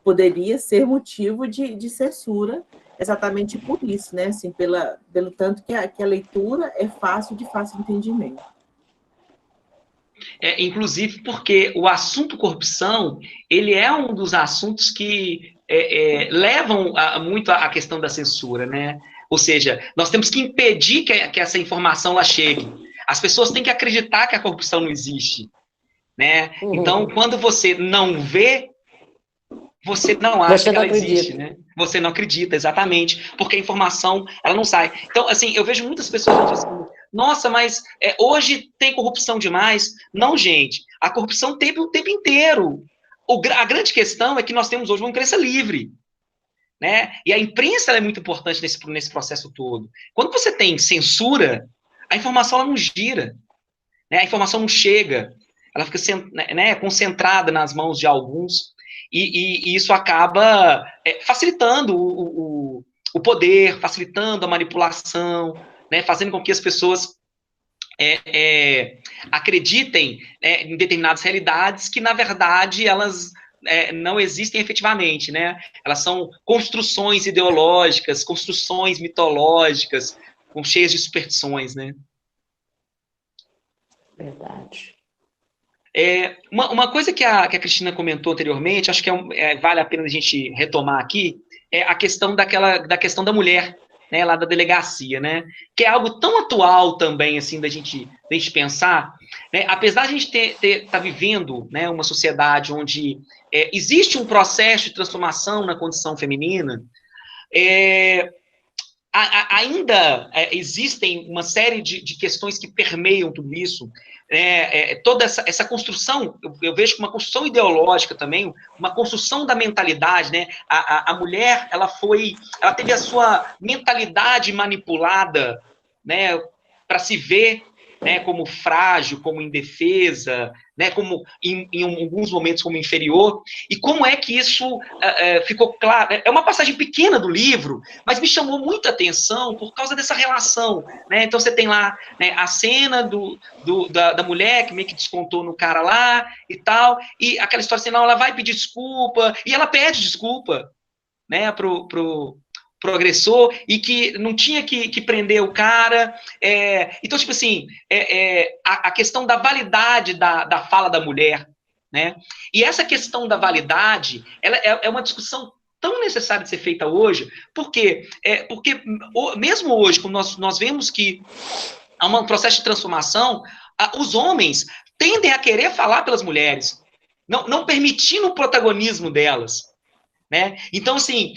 poderia ser motivo de censura, exatamente por isso, né? Assim, pelo tanto que a leitura é de fácil entendimento. Inclusive porque o assunto corrupção, ele é um dos assuntos que levam muito à questão da censura, né? Ou seja, nós temos que impedir que essa informação lá chegue. As pessoas têm que acreditar que a corrupção não existe, né? Então, quando você não vê, você não acha que ela existe, né? Você não acredita, exatamente, porque a informação, ela não sai. Então, assim, eu vejo muitas pessoas falando assim, nossa, mas hoje tem corrupção demais. Não, gente, a corrupção teve o tempo inteiro. A grande questão é que nós temos hoje uma imprensa livre, né? E a imprensa é muito importante nesse processo todo. Quando você tem censura, a informação ela não gira, né? A informação não chega, ela fica né, concentrada nas mãos de alguns. E isso acaba facilitando o poder, facilitando a manipulação, né, fazendo com que as pessoas acreditem em determinadas realidades que, na verdade, elas não existem efetivamente, né? Elas são construções ideológicas, construções mitológicas, cheias de superstições, né? Verdade. Uma coisa que a Cristina comentou anteriormente, acho que vale a pena a gente retomar aqui, é a questão da questão da mulher, né, lá da delegacia, né, que é algo tão atual também, assim, da gente pensar, né, apesar de a gente tá vivendo, né, uma sociedade onde existe um processo de transformação na condição feminina, ainda existem uma série de questões que permeiam tudo isso, toda essa construção, eu vejo como uma construção ideológica também, uma construção da mentalidade, né? A mulher, ela teve a sua mentalidade manipulada, né, para se ver, né, como frágil, como indefesa, né, como em alguns momentos como inferior, e como é que isso ficou claro. É uma passagem pequena do livro, mas me chamou muita atenção por causa dessa relação, né? Então você tem lá, né, a cena da mulher que meio que descontou no cara lá e tal, e aquela história assim, não, ela vai pedir desculpa, e ela pede desculpa, né, pro agressor, e que não tinha que prender o cara. Então, tipo assim, a questão da validade da fala da mulher, né? E essa questão da validade, ela é uma discussão tão necessária de ser feita hoje, porque mesmo hoje, quando nós vemos que há um processo de transformação, os homens tendem a querer falar pelas mulheres, não permitindo o protagonismo delas, né? Então, assim,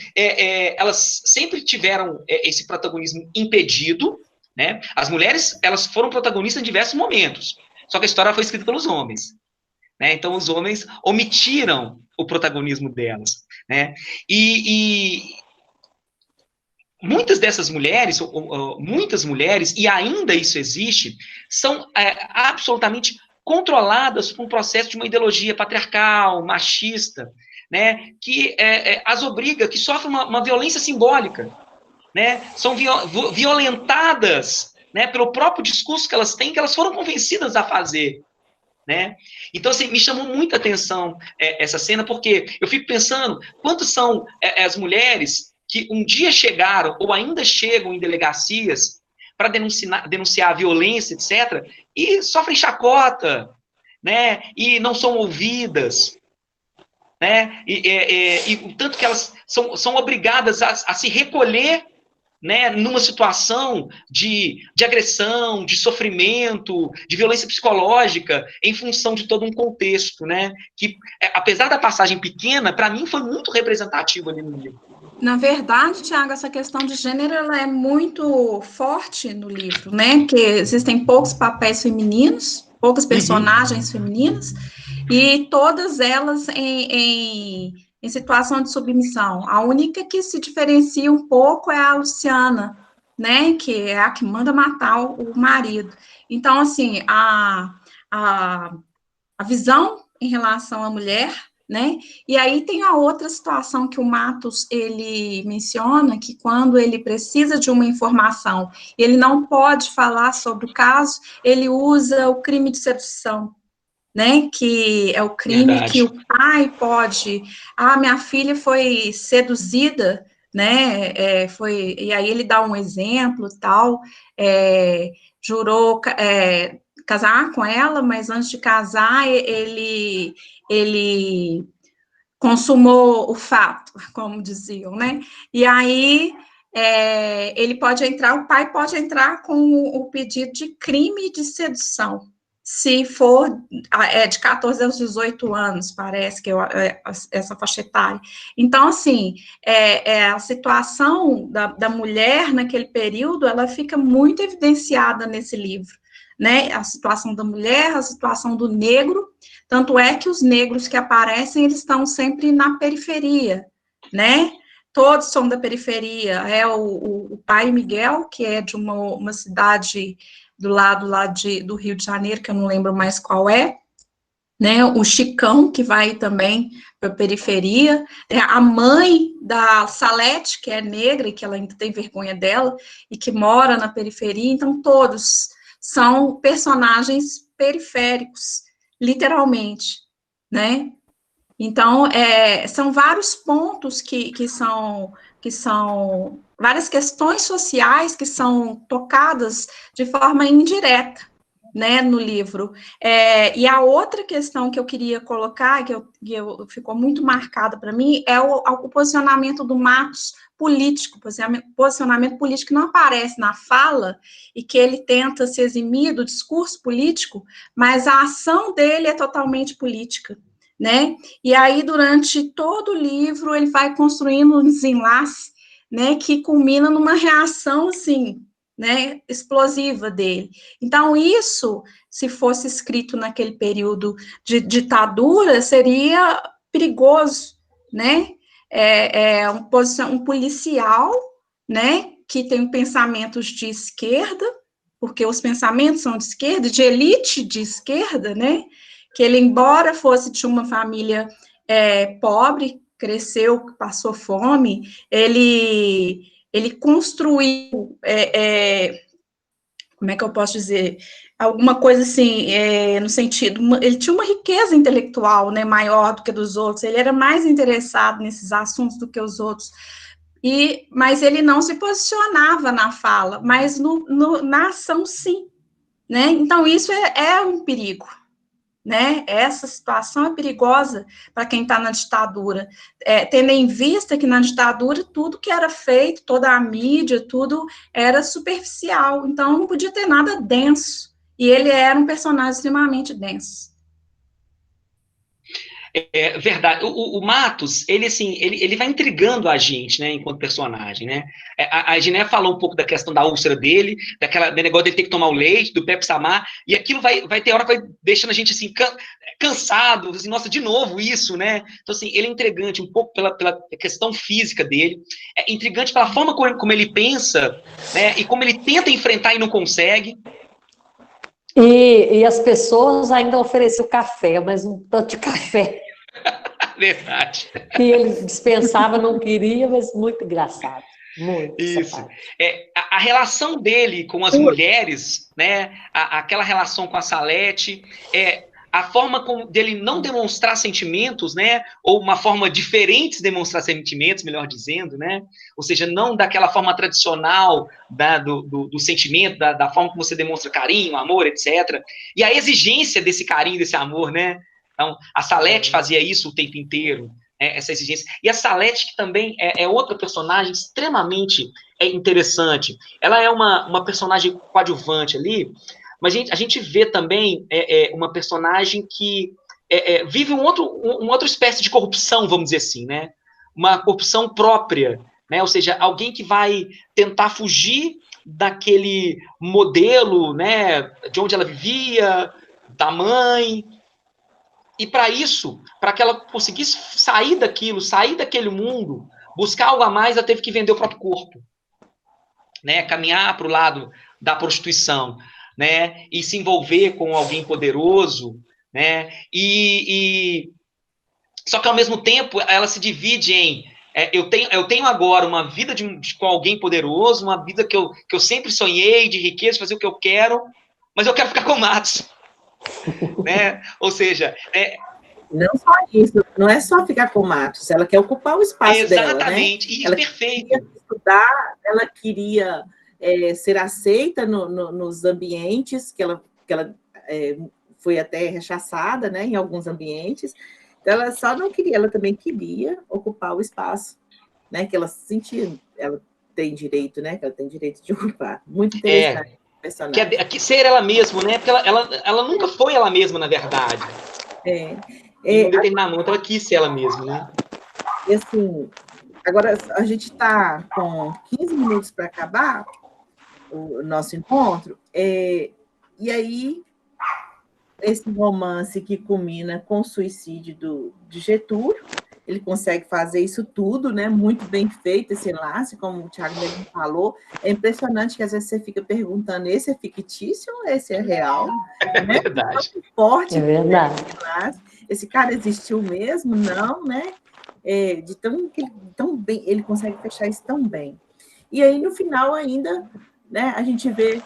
elas sempre tiveram esse protagonismo impedido, né? As mulheres, elas foram protagonistas em diversos momentos, só que a história foi escrita pelos homens, né? Então, os homens omitiram o protagonismo delas, né? E muitas dessas mulheres, muitas mulheres, e ainda isso existe, são absolutamente controladas por um processo de uma ideologia patriarcal, machista, né, que as obriga, que sofrem uma violência simbólica, né, são violentadas, né, pelo próprio discurso que elas têm, que elas foram convencidas a fazer, né? Então, assim, me chamou muita atenção essa cena, porque eu fico pensando quantas são as mulheres que um dia chegaram ou ainda chegam em delegacias para denunciar a violência, etc., e sofrem chacota, né, e não são ouvidas, né, e o tanto que elas são obrigadas a se recolher, né, numa situação de agressão, de sofrimento, de violência psicológica, em função de todo um contexto, né, que, apesar da passagem pequena, para mim foi muito representativo ali no livro. Na verdade, Tiago, essa questão de gênero ela é muito forte no livro, né, porque existem poucos papéis femininos, poucas personagens femininas, e todas elas em situação de submissão. A única que se diferencia um pouco é a Luciana, né, que é a que manda matar o marido. Então, assim, a visão em relação à mulher, né, e aí tem a outra situação que o Matos, ele menciona, que quando ele precisa de uma informação, ele não pode falar sobre o caso, ele usa o crime de sedução, né, que é o crime Verdade. Que o pai pode, minha filha foi seduzida, né, e aí ele dá um exemplo, tal, jurou casar com ela, mas antes de casar, ele consumou o fato, como diziam, né, e aí ele pode entrar, o pai pode entrar com o pedido de crime de sedução, se for de 14 aos 18 anos, parece que essa faixa etária. Então, assim, a situação da mulher naquele período, ela fica muito evidenciada nesse livro, né? A situação da mulher, a situação do negro, tanto é que os negros que aparecem, eles estão sempre na periferia, né? Todos são da periferia. É o pai Miguel, que é de uma cidade do lado lá do Rio de Janeiro, que eu não lembro mais qual é, né, o Chicão, que vai também para a periferia, a mãe da Salete, que é negra, e que ela ainda tem vergonha dela, e que mora na periferia, então todos são personagens periféricos, literalmente, né, então, são vários pontos que são várias questões sociais que são tocadas de forma indireta, né, no livro. E a outra questão que eu queria colocar, que ficou muito marcada para mim, é o posicionamento do Matos político, posicionamento político que não aparece na fala e que ele tenta se eximir do discurso político, mas a ação dele é totalmente política, né? E aí, durante todo o livro, ele vai construindo um desenlace, né, que culmina numa reação, assim, né, explosiva dele. Então, isso, se fosse escrito naquele período de ditadura, seria perigoso, né? Um policial, né, que tem pensamentos de esquerda, porque os pensamentos são de esquerda, de elite de esquerda, né? Que ele, embora fosse de uma família pobre, cresceu, passou fome, ele construiu, como é que eu posso dizer, alguma coisa assim, no sentido, ele tinha uma riqueza intelectual, né, maior do que dos outros, ele era mais interessado nesses assuntos do que os outros, mas ele não se posicionava na fala, mas na ação sim, né, então isso é um perigo, né? Essa situação é perigosa para quem está na ditadura, tendo em vista que na ditadura tudo que era feito, toda a mídia, tudo era superficial, então não podia ter nada denso, e ele era um personagem extremamente denso. É verdade. O Matos, ele assim, ele vai intrigando a gente, né, enquanto personagem, né? A Giné falou um pouco da questão da úlcera dele, do negócio dele ter que tomar o leite, do Pepe Samar, e aquilo vai ter hora que vai deixando a gente assim cansado, assim, nossa, de novo isso, né? Então assim, ele é intrigante um pouco pela questão física dele, é intrigante pela forma como ele pensa, né? E como ele tenta enfrentar e não consegue. E as pessoas ainda ofereciam café, mas um tanto de café. Verdade. Que ele dispensava, não queria, mas muito engraçado. Muito. Isso. A relação dele com as mulheres, né? Aquela relação com a Salete, a forma dele não demonstrar sentimentos, né? Ou uma forma diferente de demonstrar sentimentos, melhor dizendo, né? Ou seja, não daquela forma tradicional do sentimento, da forma como você demonstra carinho, amor, etc. E a exigência desse carinho, desse amor, né? Então, a Salete fazia isso o tempo inteiro, essa exigência. E a Salete, que também é outra personagem extremamente interessante. Ela é uma personagem coadjuvante ali, mas a gente vê também uma personagem que vive uma outra espécie de corrupção, vamos dizer assim, né? Uma corrupção própria, né? Ou seja, alguém que vai tentar fugir daquele modelo, né? De onde ela vivia, da mãe. E para isso, para que ela conseguisse sair daquilo, sair daquele mundo, buscar algo a mais, ela teve que vender o próprio corpo, né? Caminhar para o lado da prostituição, né? E se envolver com alguém poderoso, né? Só que ao mesmo tempo ela se divide em eu tenho agora uma vida com alguém poderoso, uma vida que eu sempre sonhei, de riqueza, de fazer o que eu quero, mas eu quero ficar com o Matos. Né? Ou seja, não só isso, não é só ficar com o Matos, ela quer ocupar o espaço dela, né? Exatamente, Ela perfeito. Queria estudar, ela queria ser aceita nos ambientes que ela foi até rechaçada, né? Em alguns ambientes. Então, ela só não queria, ela também queria ocupar o espaço, né? Que ela sentia, ela tem direito, né? Que ela tem direito de ocupar. Muito interessante. Que ser ela mesma, né? Porque ela nunca foi ela mesma, na verdade. Em um determinado momento, ela quis ser ela mesma, né? E assim, agora a gente está com 15 minutos para acabar o nosso encontro, e aí esse romance que culmina com o suicídio de Getúlio, ele consegue fazer isso tudo, né? Muito bem feito esse enlace, como o Tiago mesmo falou. É impressionante que às vezes você fica perguntando: esse é fictício ou esse é real? É verdade. Muito forte. É verdade. Esse cara existiu mesmo? Não, né? De tão bem, ele consegue fechar isso tão bem. E aí, no final, ainda, né, a gente vê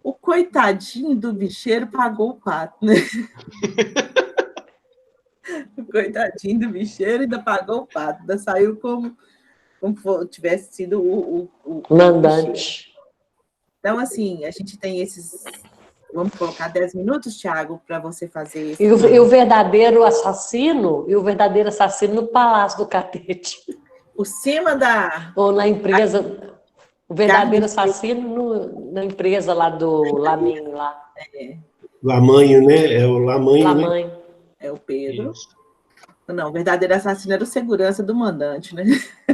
o coitadinho do bicheiro pagou o pato, né? O coitadinho do bicheiro ainda pagou o pato, ainda saiu como se tivesse sido o mandante. Então, assim, a gente tem esses Vamos colocar 10 minutos, Tiago, para você fazer isso. E o verdadeiro assassino no Palácio do Catete. Por cima da... Ou na empresa... O verdadeiro assassino na empresa lá do Laminho, lá. Lamanho, né? É o Lamanho, Lamanho. né? É o Pedro. Não, o verdadeiro assassino era o segurança do mandante, né?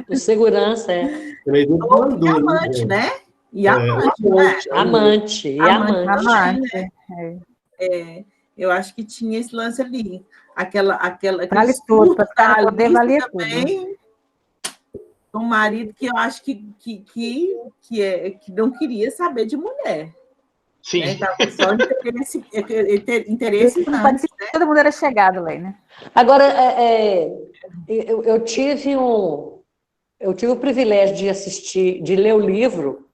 O segurança, é. Também do Ou e Bandu, amante, né? E amante, né? Amante, e amante. Amante. Eu acho que tinha esse lance ali. Vale tudo, para ficar no poder, Alice valia tudo. também, um marido que eu acho que não queria saber de mulher. Sim. Né? Tava só interesse Parecia que todo mundo era chegado lá, né? Agora, eu tive o privilégio de ler o livro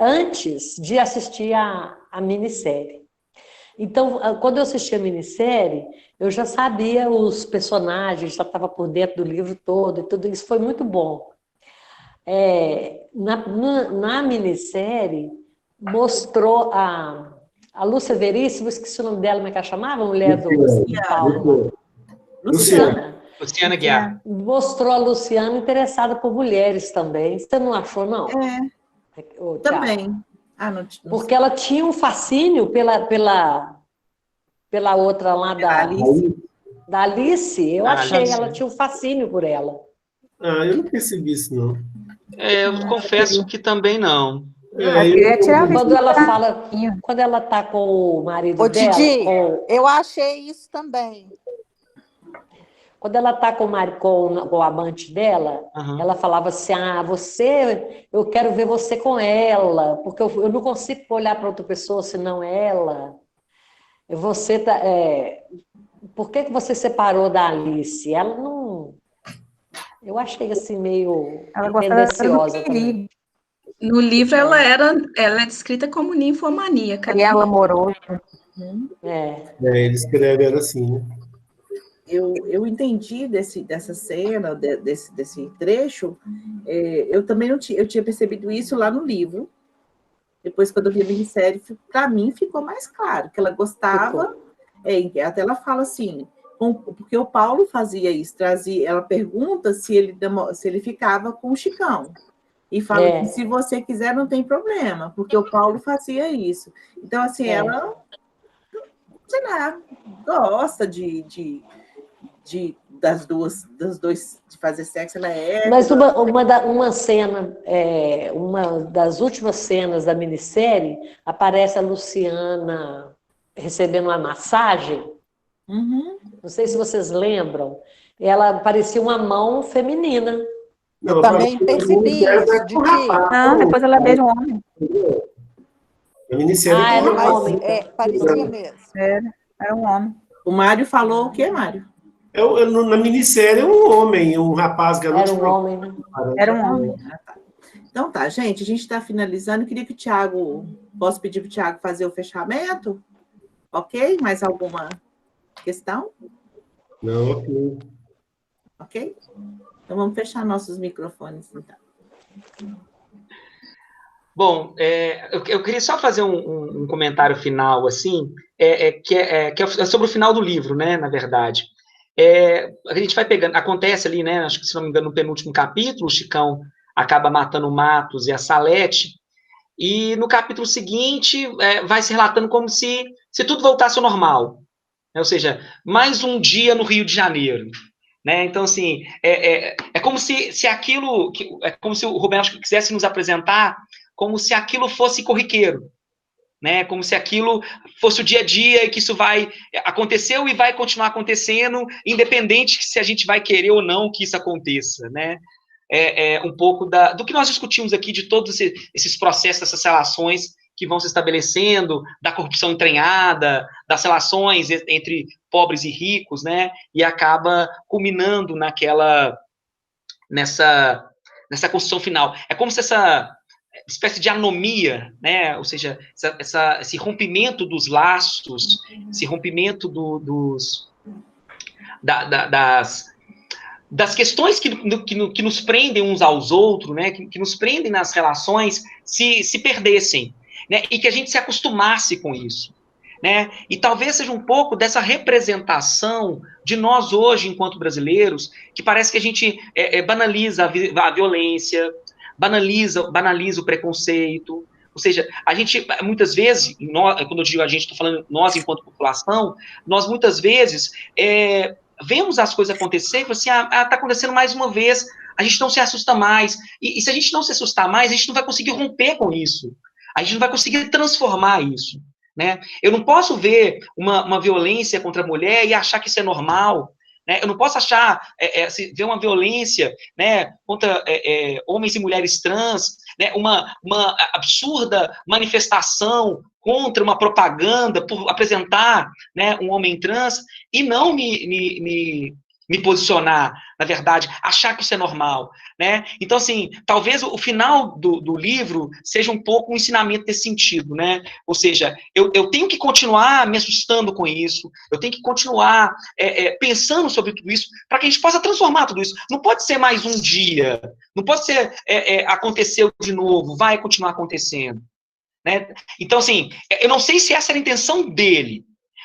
antes de assistir a minissérie. Então, quando eu assisti a minissérie, eu já sabia os personagens, já estava por dentro do livro todo, e tudo isso foi muito bom. Na minissérie, mostrou a Lúcia Veríssimo, esqueci o nome dela, como é que ela chamava? A mulher do Paulo. Luciana Guiar. Mostrou a Luciana interessada por mulheres também. Você não achou, não? Também. Não porque ela tinha um fascínio pela outra lá da Alice. Eu achei, ela tinha um fascínio por ela. Eu não percebi isso, não. Eu confesso que também não. Quando ela está com o marido Ô, dela... Didi, eu achei isso também. Quando ela está com o amante dela, ela falava assim, eu quero ver você com ela, porque eu não consigo olhar para outra pessoa senão ela. Por que você separou da Alice? Ela não... Eu achei assim meio tendenciosa também. No livro ela é descrita como ninfomaníaca. Triângulo amoroso. Ele escreve ela assim, né? Eu entendi dessa cena, desse trecho, eu também não tinha, eu tinha percebido isso lá no livro. Depois, quando eu vi a minissérie, para mim ficou mais claro que ela gostava, até ela fala assim, porque o Paulo fazia isso, ela pergunta se ele ficava com o Chicão. E fala que se você quiser, não tem problema, porque o Paulo fazia isso. Então, assim, ela, sei lá, gosta de fazer sexo, ela é... Mas uma cena, uma das últimas cenas da minissérie, aparece a Luciana recebendo uma massagem. Não sei se vocês lembram. Ela parecia uma mão feminina. Eu também percebi isso, Didi. Depois ela beija um homem. A minissérie era um homem. Parecia mesmo. Era um homem. O Mário falou o quê, Mário? Na minissérie é um homem, um rapaz garoto. Era um homem, né? Era um homem. Então tá, gente, a gente está finalizando. Eu queria que o Tiago... Posso pedir para o Tiago fazer o fechamento? Ok? Mais alguma questão? Não, ok. Ok? Então vamos fechar nossos microfones, então. Bom, eu queria só fazer um comentário final, assim, que é sobre o final do livro, né, na verdade. A gente vai pegando, acontece ali, né, acho que, se não me engano, no penúltimo capítulo, o Chicão acaba matando o Matos e a Salete, e no capítulo seguinte vai se relatando como se tudo voltasse ao normal, né, ou seja, mais um dia no Rio de Janeiro. Né? Então, assim, é como se aquilo... É como se o Rubem quisesse nos apresentar como se aquilo fosse corriqueiro, né? Como se aquilo fosse o dia a dia e que isso aconteceu e vai continuar acontecendo, independente se a gente vai querer ou não que isso aconteça, né? Um pouco do que nós discutimos aqui, de todos esses processos, essas relações que vão se estabelecendo, da corrupção entranhada, das relações entre pobres e ricos, né? E acaba culminando nessa construção final. É como se essa espécie de anomia, né? Ou seja, esse rompimento dos laços, esse rompimento das questões que nos prendem uns aos outros, né? Que nos prendem nas relações, se perdessem. né? E que a gente se acostumasse com isso, né? E talvez seja um pouco dessa representação de nós hoje, enquanto brasileiros, que parece que a gente banaliza a violência, banaliza o preconceito. Ou seja, a gente, muitas vezes, quando eu digo a gente, estou falando nós enquanto população, nós muitas vezes vemos as coisas acontecer e falamos assim, está acontecendo mais uma vez, a gente não se assusta mais. E se a gente não se assustar mais, a gente não vai conseguir romper com isso. A gente não vai conseguir transformar isso, né? Eu não posso ver uma violência contra a mulher e achar que isso é normal, né? Eu não posso achar, ver uma violência, né, contra homens e mulheres trans, né, uma absurda manifestação contra uma propaganda por apresentar, né, um homem trans e não me posicionar, na verdade, achar que isso é normal, né? Então, assim, talvez o final do livro seja um pouco um ensinamento nesse sentido, né? Ou seja, eu tenho que continuar me assustando com isso, eu tenho que continuar pensando sobre tudo isso, para que a gente possa transformar tudo isso. Não pode ser mais um dia, não pode ser aconteceu de novo, vai continuar acontecendo, né? Então, assim, eu não sei se essa era a intenção dele,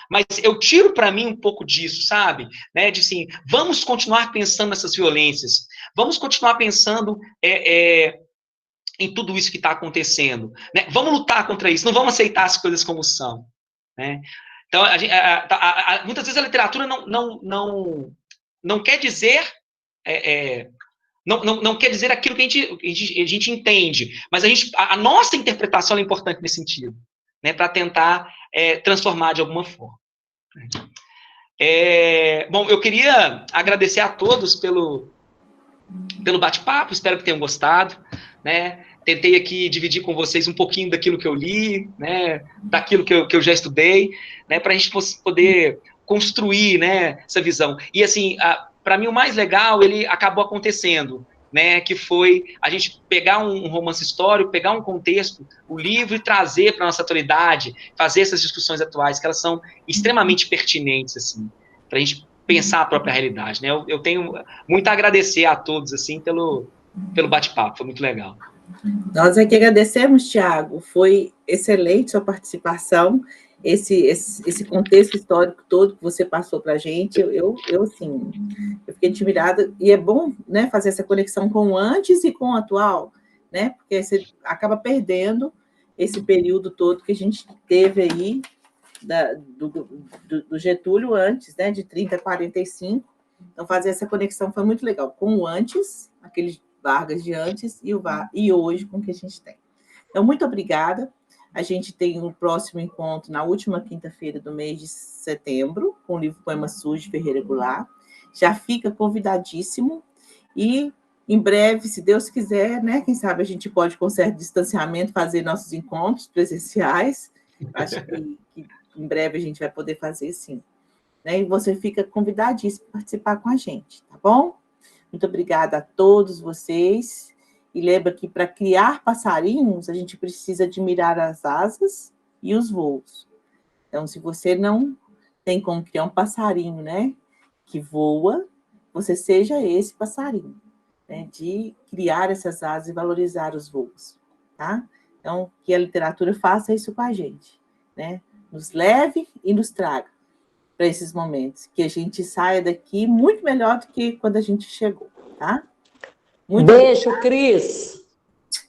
mas eu tiro para mim um pouco disso, sabe? Né? De assim, vamos continuar pensando nessas violências, vamos continuar pensando em tudo isso que está acontecendo, né? Vamos lutar contra isso, não vamos aceitar as coisas como são, né? Então, muitas vezes a literatura não quer dizer não quer dizer aquilo que a gente entende, mas a nossa interpretação é importante nesse sentido, né? Para tentar transformar de alguma forma. Bom, eu queria agradecer a todos pelo bate-papo, espero que tenham gostado, né? Tentei aqui dividir com vocês um pouquinho daquilo que eu li, né? Daquilo que eu já estudei, né? Para a gente poder construir, né, essa visão. E, assim, para mim, o mais legal, ele acabou acontecendo, né, que foi a gente pegar um romance histórico, pegar um contexto, o livro, e trazer para a nossa atualidade, fazer essas discussões atuais, que elas são extremamente pertinentes, assim, para a gente pensar a própria realidade, né? Eu tenho muito a agradecer a todos, assim, pelo bate-papo, foi muito legal. Nós é que agradecemos, Tiago, foi excelente sua participação, esse contexto histórico todo que você passou para a gente, eu fiquei admirada, e é bom, né, fazer essa conexão com o antes e com o atual, né, porque você acaba perdendo esse período todo que a gente teve aí, do Getúlio antes, né, de 30 a 45, então fazer essa conexão foi muito legal, com o antes, aquele Vargas de antes, e hoje com o que a gente tem. Então, muito obrigada. A gente tem o próximo encontro na última quinta-feira do mês de setembro, com o livro Poema Sujo, de Ferreira Goulart. Já fica convidadíssimo. E, em breve, se Deus quiser, né, quem sabe a gente pode, com certo distanciamento, fazer nossos encontros presenciais. Acho que em breve a gente vai poder fazer, sim. Né? E você fica convidadíssimo para participar com a gente, tá bom? Muito obrigada a todos vocês. E lembra que para criar passarinhos, a gente precisa admirar as asas e os voos. Então, se você não tem como criar um passarinho, né, que voa, você seja esse passarinho, né, de criar essas asas e valorizar os voos, tá? Então, que a literatura faça isso com a gente, né? Nos leve e nos traga para esses momentos, que a gente saia daqui muito melhor do que quando a gente chegou, tá? Muito beijo, obrigada. Cris.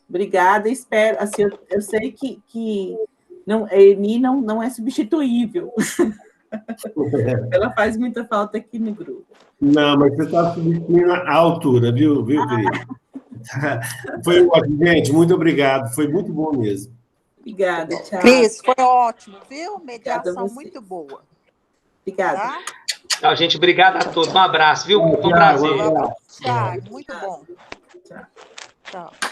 Obrigada, espero. Assim, eu sei que a Eni não é substituível. Ela faz muita falta aqui no grupo. Não, mas você está substituindo a altura, viu, Cris? Foi ótimo, gente. Muito obrigado. Foi muito bom mesmo. Obrigada, tchau. Cris, foi ótimo, viu? Mediação muito boa. Obrigada. Tá? Tchau, gente. Obrigado a todos. Um abraço, viu? Foi um prazer. Tchau, muito bom. Tchau. Tchau.